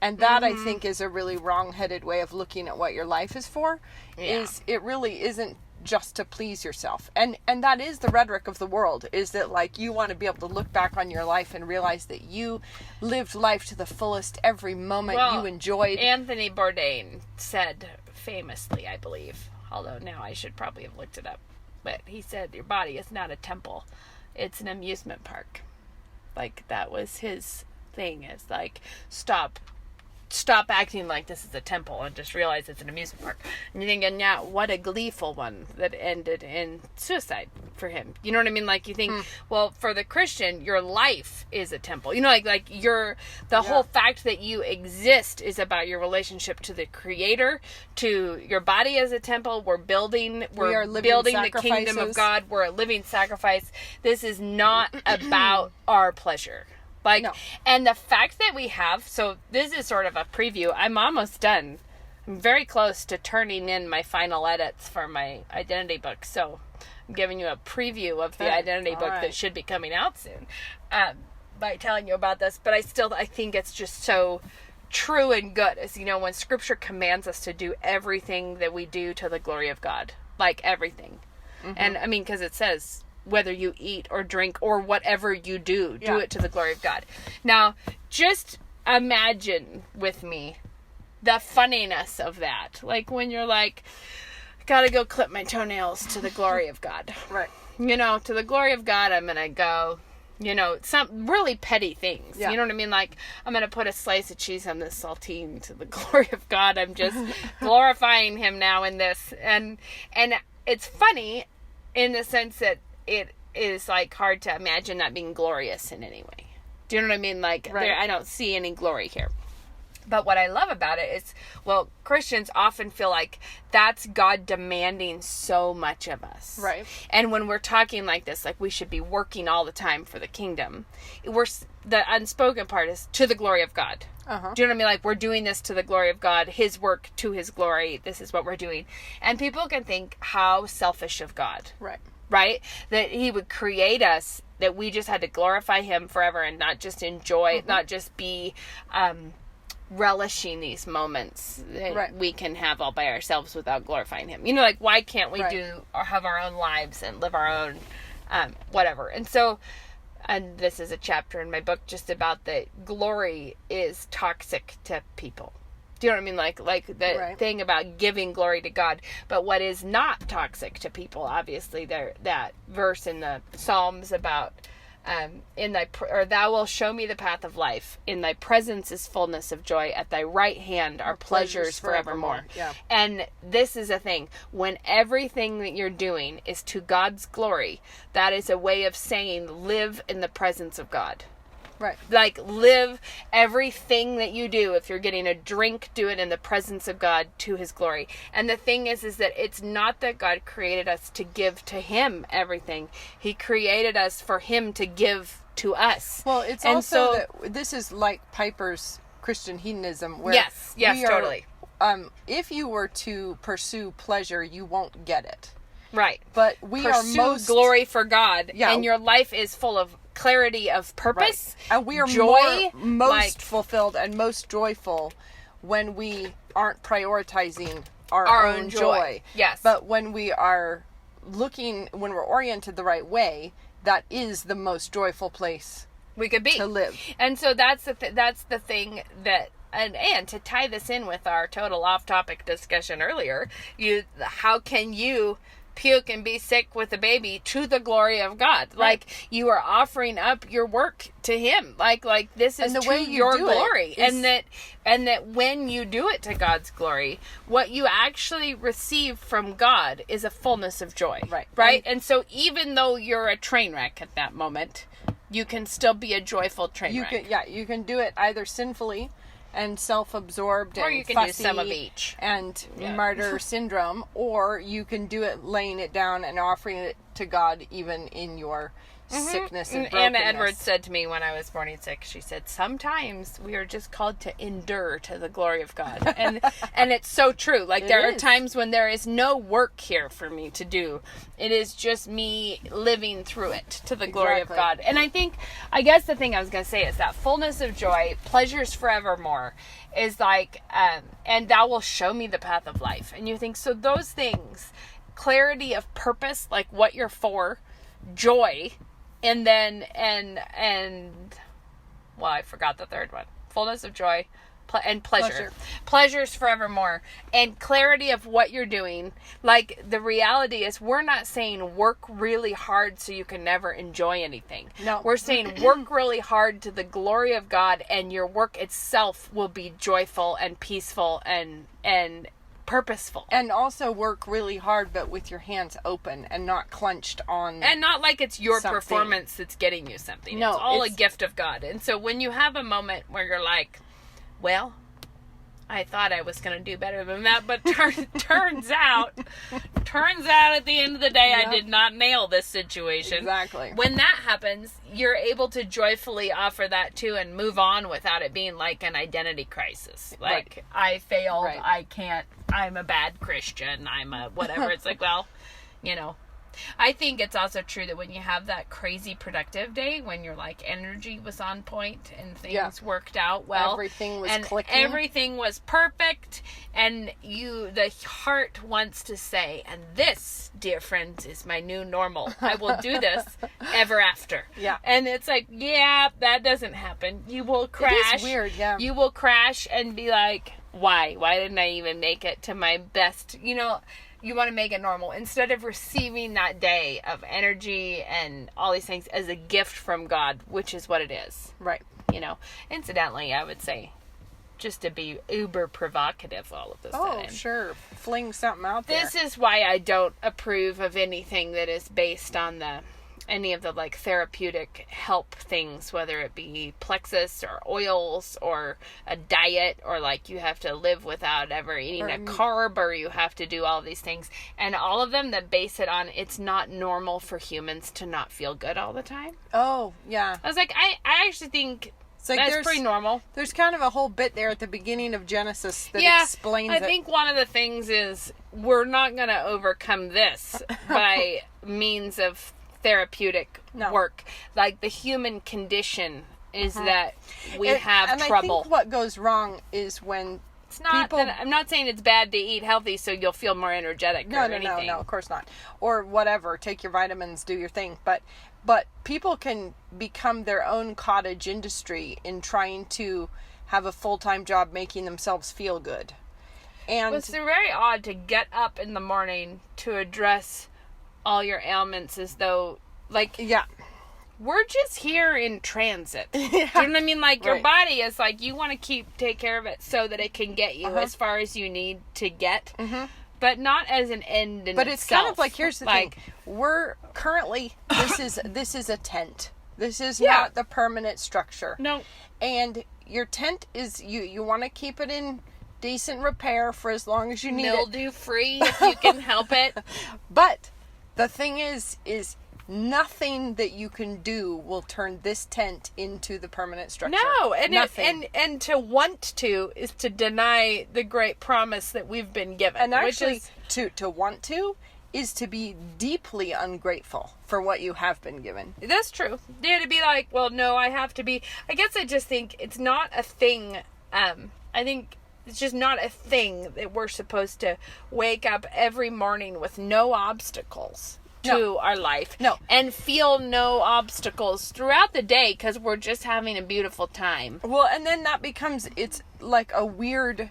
Speaker 2: And that I think is a really wrong-headed way of looking at what your life is for. Is it really isn't just to please yourself. And that is the rhetoric of the world, is that like you want to be able to look back on your life and realize that you lived life to the fullest every moment you enjoyed.
Speaker 1: Anthony Bourdain said famously, I believe, although now I should probably have looked it up, but he said your body is not a temple, it's an amusement park. Like that was his thing, is like stop acting like this is a temple and just realize it's an amusement park. And you're thinking, yeah, what a gleeful one that ended in suicide for him. You know what I mean? Like you think, well, for the Christian, your life is a temple. You know, like the whole fact that you exist is about your relationship to the Creator, to your body as a temple. We're building the kingdom of God. We're a living sacrifice. This is not about our pleasure. And the fact that we have, so this is sort of a preview. I'm almost done. I'm very close to turning in my final edits for my identity book. So I'm giving you a preview of the identity book that should be coming out soon by telling you about this. But I think it's just so true and good. As you know, when Scripture commands us to do everything that we do to the glory of God, like everything. And I mean, because it says, whether you eat or drink or whatever you do it to the glory of God. Now, just imagine with me the funniness of that. Like when you're like, gotta go clip my toenails to the glory of God.
Speaker 2: Right.
Speaker 1: You know, to the glory of God, I'm gonna go, you know, some really petty things. Yeah. You know what I mean? Like, I'm gonna put a slice of cheese on this saltine to the glory of God. I'm just glorifying him now in this. And it's funny in the sense that it is like hard to imagine that being glorious in any way. Do you know what I mean? Like, I don't see any glory here. But what I love about it is, well, Christians often feel like that's God demanding so much of us.
Speaker 2: Right.
Speaker 1: And when we're talking like this, like we should be working all the time for the kingdom, the unspoken part is to the glory of God. Do you know what I mean? Like, we're doing this to the glory of God, his work to his glory. This is what we're doing. And people can think, how selfish of God. Right? That he would create us, that we just had to glorify him forever and not just enjoy, not just be relishing these moments that we can have all by ourselves without glorifying him. You know, like, why can't we do or have our own lives and live our own whatever? And so, and this is a chapter in my book just about that glory is toxic to people. Do you know what I mean? Like the thing about giving glory to God. But what is not toxic to people, obviously, that verse in the Psalms about thou wilt show me the path of life. In thy presence is fullness of joy. At thy right hand are pleasures forevermore. Yeah. And this is a thing. When everything that you're doing is to God's glory, that is a way of saying live in the presence of God.
Speaker 2: Right.
Speaker 1: Like, live everything that you do. If you're getting a drink, do it in the presence of God to his glory. And the thing is that it's not that God created us to give to him everything. He created us for him to give to us.
Speaker 2: Well, it's also that this is like Piper's Christian hedonism. Where
Speaker 1: yes, totally.
Speaker 2: If you were to pursue pleasure, you won't get it.
Speaker 1: Right.
Speaker 2: But we pursue
Speaker 1: glory for God. Yeah. And your life is full of clarity of purpose,
Speaker 2: and we are most fulfilled and most joyful when we aren't prioritizing our own joy.
Speaker 1: Yes.
Speaker 2: But when we are when we're oriented the right way, that is the most joyful place
Speaker 1: we could be
Speaker 2: to live.
Speaker 1: And so that's the thing that, and to tie this in with our total off-topic discussion earlier, how can you puke and be sick with the baby to the glory of God. Right. Like, you are offering up your work to him. Like this is to your glory. And that when you do it to God's glory, what you actually receive from God is a fullness of joy. Right? And so even though you're a train wreck at that moment, you can still be a joyful train wreck.
Speaker 2: You can do it either sinfully and self-absorbed
Speaker 1: or
Speaker 2: and
Speaker 1: you can
Speaker 2: fussy
Speaker 1: do some of each
Speaker 2: and martyr syndrome, or you can do it laying it down and offering it to God even in your sickness and brokenness.
Speaker 1: Anna Edwards said to me when I was morning sick, she said, sometimes we are just called to endure to the glory of God. And it's so true. Like, there are times when there is no work here for me to do. It is just me living through it to the glory of God. And I guess the thing I was going to say is that fullness of joy, pleasures forevermore, is like, and thou will show me the path of life. And you think, so those things, clarity of purpose, like what you're for, joy, and then, well, I forgot the third one. Fullness of joy and pleasure. Pleasures forevermore. And clarity of what you're doing. Like, the reality is, we're not saying work really hard so you can never enjoy anything.
Speaker 2: No.
Speaker 1: We're saying work really hard to the glory of God, and your work itself will be joyful and peaceful and purposeful.
Speaker 2: And also work really hard, but with your hands open and not clenched on.
Speaker 1: And not like it's your performance that's getting you something.
Speaker 2: No,
Speaker 1: it's all a gift of God. And so when you have a moment where you're like, well, I thought I was going to do better than that, but turns out at the end of the day, I did not nail this situation.
Speaker 2: Exactly.
Speaker 1: When that happens, you're able to joyfully offer that too and move on without it being like an identity crisis. Like, I failed, I can't, I'm a bad Christian, I'm a whatever. It's like, well, I think it's also true that when you have that crazy productive day, when your energy was on point and things worked out well,
Speaker 2: everything was clicking,
Speaker 1: everything was perfect, and the heart wants to say, and this, dear friends, is my new normal. I will do this ever after.
Speaker 2: Yeah.
Speaker 1: And it's like, that doesn't happen. You will crash.
Speaker 2: It is weird, yeah.
Speaker 1: You will crash and be like, why? Why didn't I even make it to my best? You want to make it normal instead of receiving that day of energy and all these things as a gift from God, which is what it is.
Speaker 2: Right.
Speaker 1: Incidentally, I would say, just to be uber provocative all of this time.
Speaker 2: Oh, sure. Fling something out there.
Speaker 1: This is why I don't approve of anything that is based on any of the therapeutic help things, whether it be plexus or oils or a diet, or you have to live without ever eating a carb, or you have to do all these things, and all of them that base it on it's not normal for humans to not feel good all the time.
Speaker 2: Oh, yeah.
Speaker 1: I was like, I actually think that's pretty normal.
Speaker 2: There's kind of a whole bit there at the beginning of Genesis that explains it.
Speaker 1: I think one of the things is we're not going to overcome this by means of therapeutic work. Like, the human condition is that we have trouble.
Speaker 2: And I think what goes wrong is when
Speaker 1: it's not. I'm not saying it's bad to eat healthy so you'll feel more energetic. No,
Speaker 2: of course not. Or whatever. Take your vitamins, do your thing. But people can become their own cottage industry in trying to have a full-time job making themselves feel good. And
Speaker 1: it's very odd to get up in the morning to address all your ailments as though, we're just here in transit. Do you know what I mean? Your body is you want to take care of it so that it can get you as far as you need to get, but not as an end in
Speaker 2: But it's
Speaker 1: itself.
Speaker 2: kind of here's the thing. We're currently, this is a tent. This is not the permanent structure.
Speaker 1: No.
Speaker 2: And your tent is, you want to keep it in decent repair for as long as you need it.
Speaker 1: Mildew free if you can help it.
Speaker 2: But the thing is nothing that you can do will turn this tent into the permanent structure.
Speaker 1: No, and
Speaker 2: nothing.
Speaker 1: And to want to is to deny the great promise that we've been given.
Speaker 2: And actually, to want to is to be deeply ungrateful for what you have been given.
Speaker 1: That's true. Yeah, to be like, well, no, I have to be. I guess I just think it's not a thing. I think it's just not a thing that we're supposed to wake up every morning with no obstacles to our life.
Speaker 2: No.
Speaker 1: And feel no obstacles throughout the day because we're just having a beautiful time.
Speaker 2: Well, and then that becomes, it's like a weird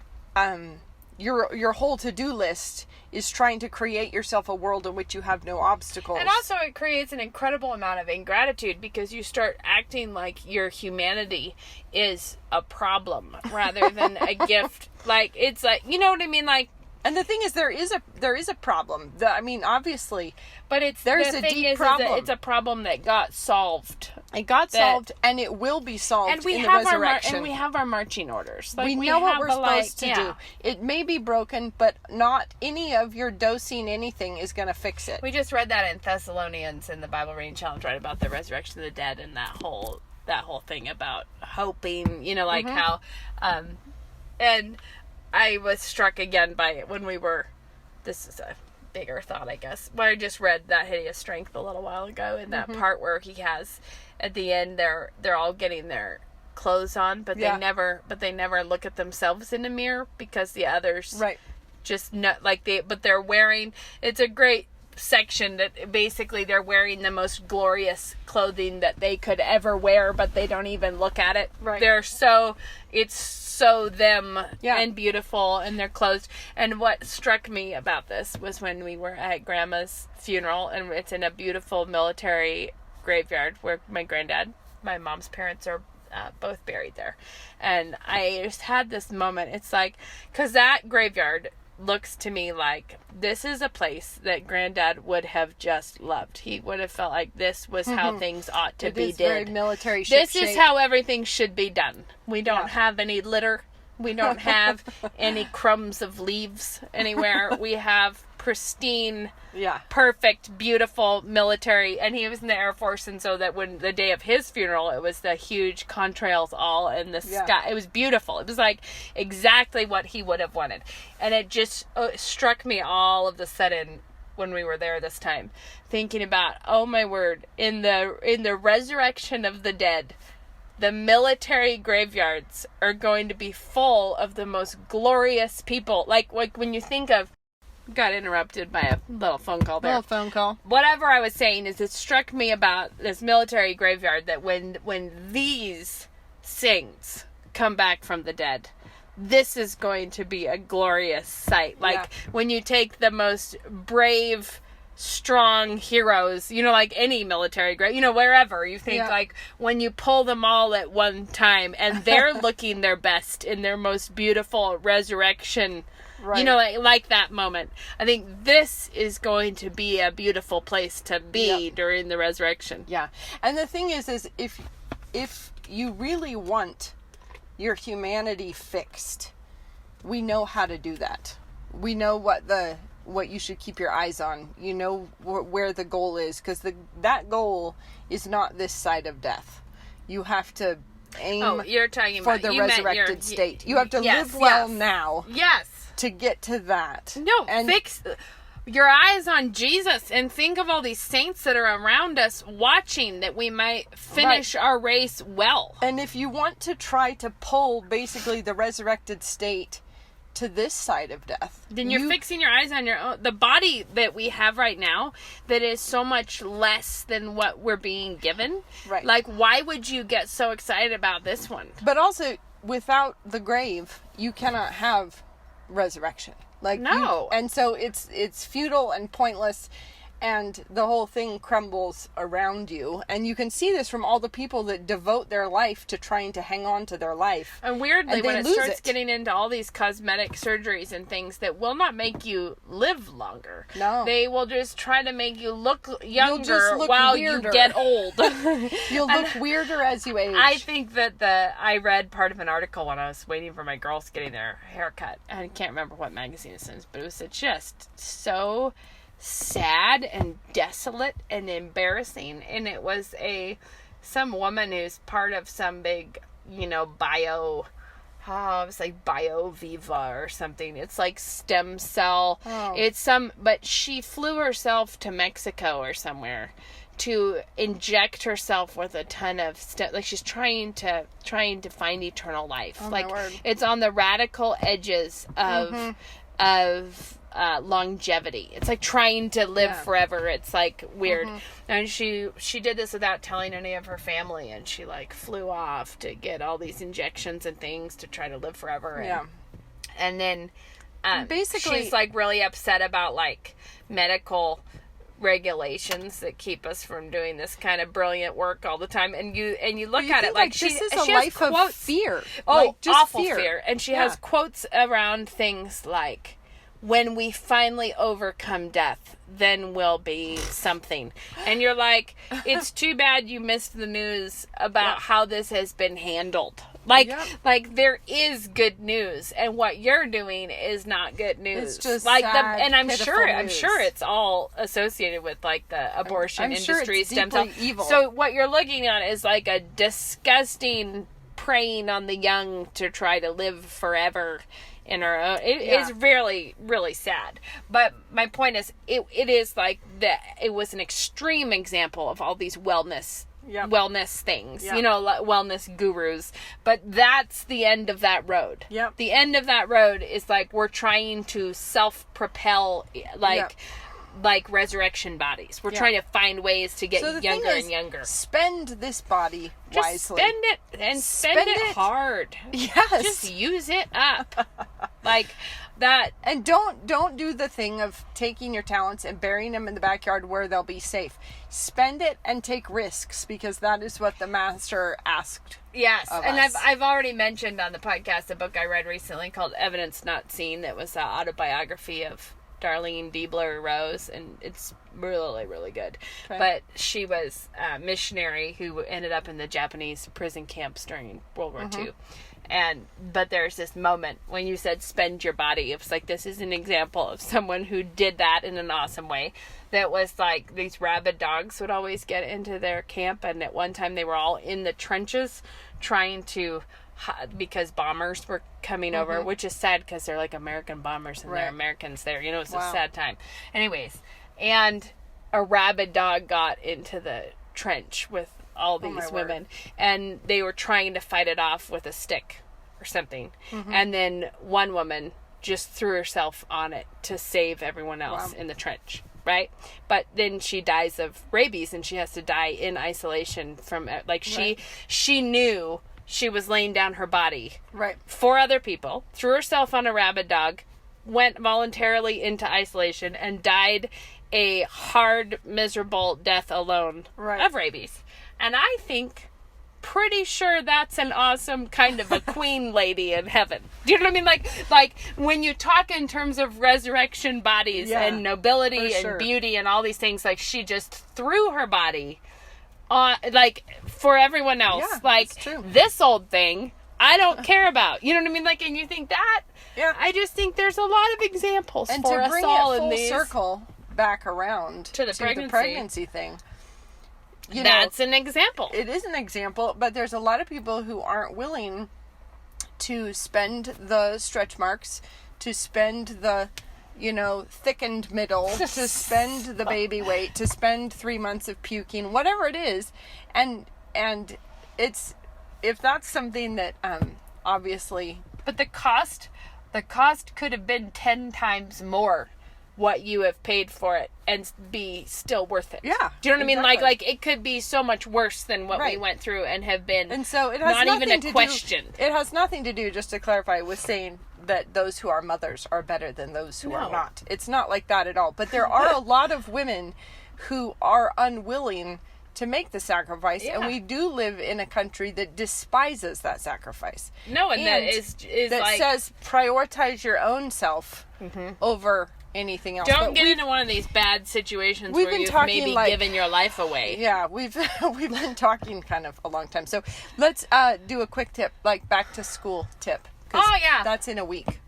Speaker 2: your whole to-do list is trying to create yourself a world in which you have no obstacles.
Speaker 1: And also it creates an incredible amount of ingratitude because you start acting like your humanity is a problem rather than a gift. Like, it's like, you know what I mean? Like,
Speaker 2: and the thing is, there is a problem. I mean, obviously,
Speaker 1: but
Speaker 2: there's a deep problem.
Speaker 1: It's a problem that got solved.
Speaker 2: It got solved, and it will be solved in the resurrection.
Speaker 1: And we have our marching orders.
Speaker 2: Like, we know what we're supposed to do. It may be broken, but not any of your dosing anything is going to fix it.
Speaker 1: We just read that in Thessalonians in the Bible Reading Challenge, right, about the resurrection of the dead and that whole thing about hoping, you know, like how, and I was struck again by it when we were, this is a bigger thought, I guess, when I just read That Hideous Strength a little while ago, in that part where he has, at the end, they're all getting their clothes on, but they never look at themselves in a mirror because the others just not like but they're wearing, it's a great section that basically they're wearing the most glorious clothing that they could ever wear, but they don't even look at it. They're it's so them and beautiful, and they're clothed. And what struck me about this was when we were at Grandma's funeral, and it's in a beautiful military graveyard where my mom's parents are both buried there. And I just had this moment. It's like, because that graveyard looks to me like this is a place that Granddad would have just loved. He would have felt like this was how things ought to be did.
Speaker 2: Very military
Speaker 1: This is how everything should be done. We don't have any litter. We don't have any crumbs of leaves anywhere. We have pristine, perfect, beautiful military. And he was in the Air Force, and so that when the day of his funeral, it was the huge contrails all in the sky. It was beautiful. It was like exactly what he would have wanted. And it just struck me all of a sudden when we were there this time, thinking about, oh my word, in the resurrection of the dead, the military graveyards are going to be full of the most glorious people. Like when you think of, got interrupted by a little phone call there. Whatever I was saying is, it struck me about this military graveyard that when these saints come back from the dead, this is going to be a glorious sight. Like when you take the most brave, strong heroes, you know, like any military grave, you know, wherever you think, like when you pull them all at one time and they're looking their best in their most beautiful resurrection, you know, like that moment. I think this is going to be a beautiful place to be during the resurrection.
Speaker 2: Yeah. And the thing is if you really want your humanity fixed, we know how to do that. We know what you should keep your eyes on. You know where the goal is, because that goal is not this side of death. You have to aim
Speaker 1: you're talking
Speaker 2: for
Speaker 1: about
Speaker 2: the resurrected state. You have to live well now.
Speaker 1: Yes.
Speaker 2: To get to that.
Speaker 1: No, fix your eyes on Jesus and think of all these saints that are around us watching, that we might finish our race well.
Speaker 2: And if you want to try to pull basically the resurrected state to this side of death,
Speaker 1: then you're fixing your eyes on your own. The body that we have right now that is so much less than what we're being given.
Speaker 2: Right.
Speaker 1: Like, why would you get so excited about this one?
Speaker 2: But also, without the grave, you cannot have resurrection. Like,
Speaker 1: no.
Speaker 2: And so it's futile and pointless, and the whole thing crumbles around you. And you can see this from all the people that devote their life to trying to hang on to their life.
Speaker 1: And weirdly, when it starts getting into all these cosmetic surgeries and things that will not make you live longer.
Speaker 2: No.
Speaker 1: They will just try to make you look younger while weirder. You get old.
Speaker 2: You'll look weirder as you age.
Speaker 1: I think that I read part of an article when I was waiting for my girls getting their haircut. I can't remember what magazine it was, but it was just so sad and desolate and embarrassing. And it was some woman who's part of some big, you know, it's like BioViva or something. It's like stem cell. But she flew herself to Mexico or somewhere to inject herself with a ton of stuff. Like, she's trying to find eternal life. It's on the radical edges of longevity. It's like trying to live forever. It's like weird. And she did this without telling any of her family, and she like flew off to get all these injections and things to try to live forever. And then
Speaker 2: basically,
Speaker 1: she's like really upset about like medical regulations that keep us from doing this kind of brilliant work all the time. And you look at it like
Speaker 2: this is a life of fear.
Speaker 1: Oh,
Speaker 2: like, just
Speaker 1: awful fear. And she has quotes around things like, when we finally overcome death, then we'll be something. And you're like, it's too bad you missed the news about how this has been handled. Like there is good news, and what you're doing is not good news.
Speaker 2: It's just
Speaker 1: like
Speaker 2: sad,
Speaker 1: and I'm sure
Speaker 2: news.
Speaker 1: It's all associated with like the abortion industry,
Speaker 2: sure it's
Speaker 1: stem cell.
Speaker 2: evil.
Speaker 1: So what you're looking at is like a disgusting preying on the young to try to live forever in our own. It is really, really sad. But my point is, it is like that. It was an extreme example of all these wellness things, wellness gurus. But that's the end of that road.
Speaker 2: Yep.
Speaker 1: The end of that road is like we're trying to self-propel, like resurrection bodies. We're trying to find ways to get younger and younger.
Speaker 2: Spend this body wisely.
Speaker 1: Spend it and spend it hard.
Speaker 2: Yes.
Speaker 1: Just use it up. Like that.
Speaker 2: And don't do the thing of taking your talents and burying them in the backyard where they'll be safe. Spend it and take risks, because that is what the master asked.
Speaker 1: Yes, and
Speaker 2: us.
Speaker 1: I've already mentioned on the podcast a book I read recently called Evidence Not Seen, that was an autobiography of Darlene Diebler Rose, and it's really, really good.
Speaker 2: Okay.
Speaker 1: But she was a missionary who ended up in the Japanese prison camps during World War II. But there's this moment when you said spend your body. It was like, this is an example of someone who did that in an awesome way. That was like, these rabid dogs would always get into their camp, and at one time they were all in the trenches trying to, because bombers were coming over, which is sad because they're like American bombers and they're Americans there. It's a sad time. Anyways, and a rabid dog got into the trench with all these women, and they were trying to fight it off with a stick or something. And then one woman just threw herself on it to save everyone else in the trench. Right? But then she dies of rabies, and she has to die in isolation from, like, she knew she was laying down her body for other people, threw herself on a rabid dog, went voluntarily into isolation, and died a hard, miserable death alone of rabies. And I think, pretty sure that's an awesome kind of a queen lady in heaven. Do you know what I mean? Like when you talk in terms of resurrection bodies and nobility and beauty and all these things, like she just threw her body on, like, for everyone else. This old thing I don't care about. You know what I mean? Like, and you think that?
Speaker 2: Yeah.
Speaker 1: I just think there's a lot of examples
Speaker 2: and
Speaker 1: for
Speaker 2: to
Speaker 1: us
Speaker 2: bring
Speaker 1: all
Speaker 2: it full
Speaker 1: in these.
Speaker 2: circle back around
Speaker 1: to the
Speaker 2: pregnancy thing.
Speaker 1: That's an example.
Speaker 2: It is an example, but there's a lot of people who aren't willing to spend the stretch marks, to spend the, thickened middle, to spend the baby weight, to spend 3 months of puking, whatever it is. And it's, if that's something that, obviously.
Speaker 1: But the cost could have been 10 times more what you have paid for it and be still worth it.
Speaker 2: Yeah.
Speaker 1: Do you know what I mean? Like it could be so much worse than what we went through and have been.
Speaker 2: And so it has
Speaker 1: not even a question.
Speaker 2: It has nothing to do, just to clarify, with saying that those who are mothers are better than those who are not. It's not like that at all. But there are a lot of women who are unwilling to make the sacrifice, and we do live in a country that despises that sacrifice.
Speaker 1: No, and that is
Speaker 2: that
Speaker 1: like,
Speaker 2: says prioritize your own self over anything else.
Speaker 1: Don't get into one of these bad situations where you've maybe given your life away.
Speaker 2: Yeah, we've been talking kind of a long time. So let's do a quick tip, like back to school tip.
Speaker 1: Oh yeah,
Speaker 2: that's in a week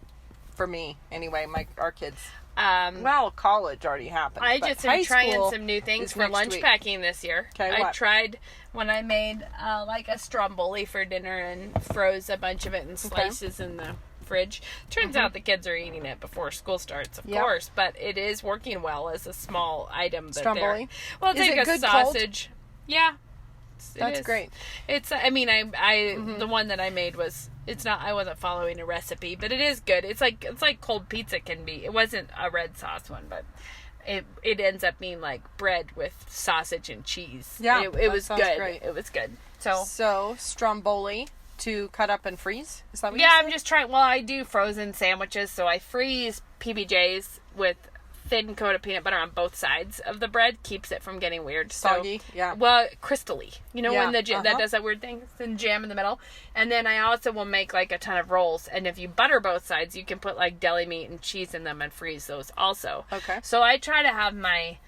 Speaker 2: for me anyway. Our kids.
Speaker 1: Well,
Speaker 2: college already happened.
Speaker 1: I just am trying some new things for lunch packing this year.
Speaker 2: Okay,
Speaker 1: I tried when I made like a stromboli for dinner and froze a bunch of it in slices in the fridge. Turns out the kids are eating it before school starts, of course, but it is working well as a small item.
Speaker 2: Stromboli?
Speaker 1: Well, it's like a sausage. Cold? Yeah.
Speaker 2: That's great.
Speaker 1: It's, I mean, the one that I made was, it's not, I wasn't following a recipe, but it is good. It's like cold pizza can be. It wasn't a red sauce one, but it ends up being like bread with sausage and cheese.
Speaker 2: Yeah.
Speaker 1: It was good.
Speaker 2: Great.
Speaker 1: It was good.
Speaker 2: So Stromboli. to cut up and freeze? Is that what
Speaker 1: Yeah,
Speaker 2: you said?
Speaker 1: I'm just trying. Well, I do frozen sandwiches, so I freeze PBJs with thin coat of peanut butter on both sides of the bread. Keeps it from getting weird.
Speaker 2: Soggy,
Speaker 1: so,
Speaker 2: yeah.
Speaker 1: Well, crystally. You know,
Speaker 2: Yeah,
Speaker 1: when that does that weird thing? It's in jam in the middle. And then I also will make like a ton of rolls. And if you butter both sides, you can put like deli meat and cheese in them and freeze those also.
Speaker 2: Okay.
Speaker 1: So I try to have my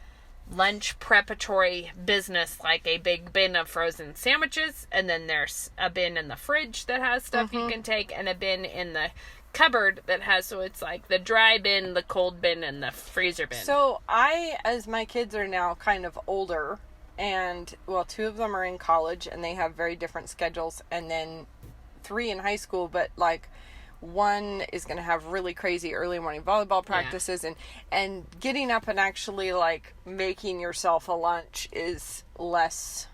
Speaker 1: lunch preparatory business like a big bin of frozen sandwiches, and then there's a bin in the fridge that has stuff you can take, and a bin in the cupboard that has, so it's like the dry bin, the cold bin, and the freezer bin.
Speaker 2: So as my kids are now kind of older, and well, 2 of them are in college and they have very different schedules, and then 3 in high school, but like 1 is going to have really crazy early morning volleyball practices, and getting up and actually like making yourself a lunch is less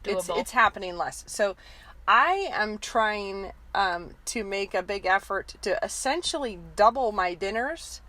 Speaker 2: doable. It's happening less. So I am trying to make a big effort to essentially double my dinners,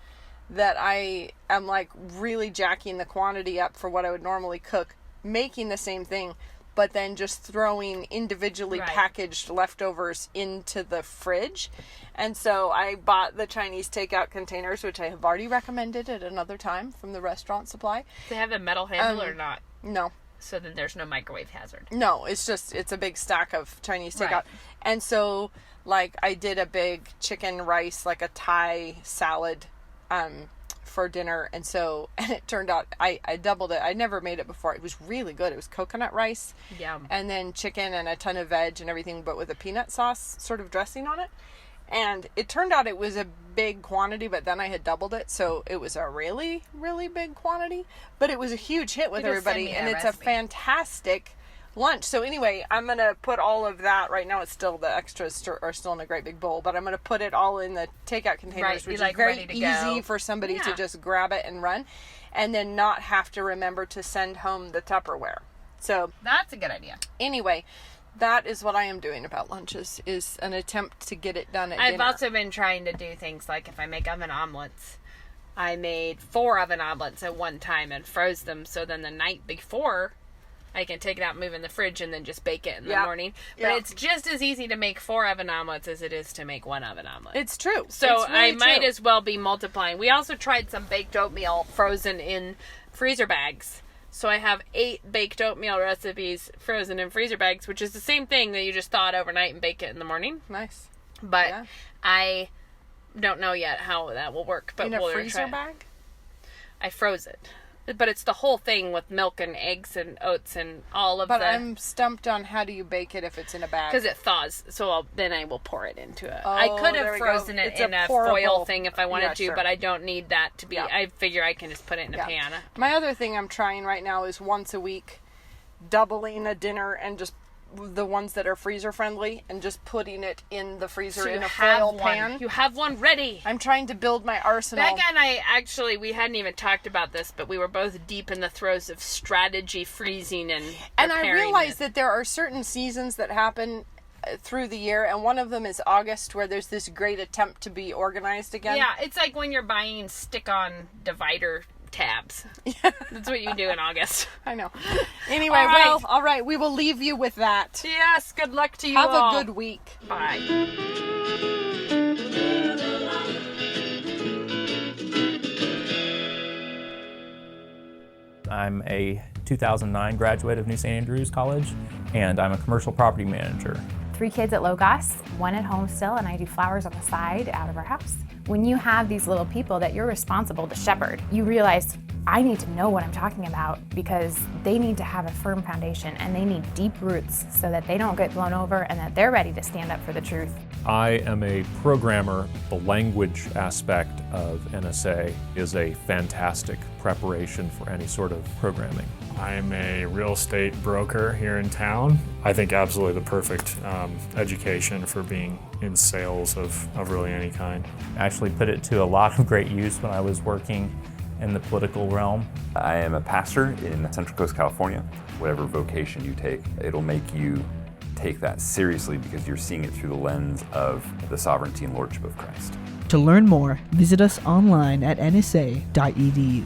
Speaker 2: that I am like really jacking the quantity up for what I would normally cook, making the same thing, but then just throwing individually packaged leftovers into the fridge. And so I bought the Chinese takeout containers, which I have already recommended at another time from the Restaurant Supply.
Speaker 1: They have a metal handle or not?
Speaker 2: No.
Speaker 1: So then there's no microwave hazard.
Speaker 2: No, it's a big stack of Chinese takeout. Right. And so, like, I did a big chicken rice, like a Thai salad, for dinner. And it turned out, I doubled it. I never made it before. It was really good. It was coconut rice.
Speaker 1: Yum.
Speaker 2: And then chicken and a ton of veg and everything, but with a peanut sauce sort of dressing on it. And it turned out it was a big quantity, but then I had doubled it, so it was a really, really big quantity. But it was a huge hit with everybody, and it's a fantastic lunch. So anyway, I'm going to put all of that, right now it's still, the extras are still in a great big bowl, but I'm going to put it all in the takeout containers, which is very easy for somebody to just grab it and run, and then not have to remember to send home the Tupperware. So
Speaker 1: that's a good idea.
Speaker 2: Anyway, that is what I am doing about lunches, is an attempt to get it done at dinner.
Speaker 1: I've also been trying to do things like, if I make oven omelets, I made 4 oven omelets at one time and froze them, so then the night before I can take it out and move in the fridge and then just bake it in the morning. But it's just as easy to make 4 oven omelets as it is to make 1 oven omelet.
Speaker 2: It's true.
Speaker 1: So it's really I might as well be multiplying. We also tried some baked oatmeal frozen in freezer bags. So I have 8 baked oatmeal recipes frozen in freezer bags, which is the same thing that you just thaw it overnight and bake it in the morning.
Speaker 2: Nice.
Speaker 1: But I don't know yet how that will work. But
Speaker 2: in a freezer bag?
Speaker 1: I froze it. But it's the whole thing with milk and eggs and oats and all of
Speaker 2: But I'm stumped on how do you bake it if it's in a bag?
Speaker 1: Because it thaws, so then I will pour it into it. I could have frozen it in a foil thing if I wanted to, but I don't need that to be. I figure I can just put it in a pan.
Speaker 2: My other thing I'm trying right now is once a week doubling a dinner and just the ones that are freezer friendly and just putting it in the freezer in a foil pan.
Speaker 1: You have one ready.
Speaker 2: I'm trying to build my arsenal.
Speaker 1: Becca and I we hadn't even talked about this, but we were both deep in the throes of strategy freezing and
Speaker 2: I realized that there are certain seasons that happen through the year, and one of them is August, where there's this great attempt to be organized again.
Speaker 1: Yeah, it's like when you're buying stick-on divider tabs. Yeah. That's what you do in August.
Speaker 2: I know. Anyway, all right. We will leave you with that.
Speaker 1: Yes, good luck to you
Speaker 2: all.
Speaker 1: Have
Speaker 2: a good week.
Speaker 1: Bye.
Speaker 3: I'm a 2009 graduate of New St. Andrews College, and I'm a commercial property manager.
Speaker 4: 3 kids at Logos, 1 at home still, and I do flowers on the side out of our house. When you have these little people that you're responsible to shepherd, you realize I need to know what I'm talking about because they need to have a firm foundation and they need deep roots so that they don't get blown over and that they're ready to stand up for the truth.
Speaker 5: I am a programmer. The language aspect of NSA is a fantastic preparation for any sort of programming.
Speaker 6: I'm a real estate broker here in town. I think absolutely the perfect education for being in sales of really any kind.
Speaker 3: I actually put it to a lot of great use when I was working in the political realm.
Speaker 7: I am a pastor in Central Coast, California. Whatever vocation you take, it'll make you take that seriously because you're seeing it through the lens of the sovereignty and lordship of Christ.
Speaker 8: To learn more, visit us online at nsa.edu.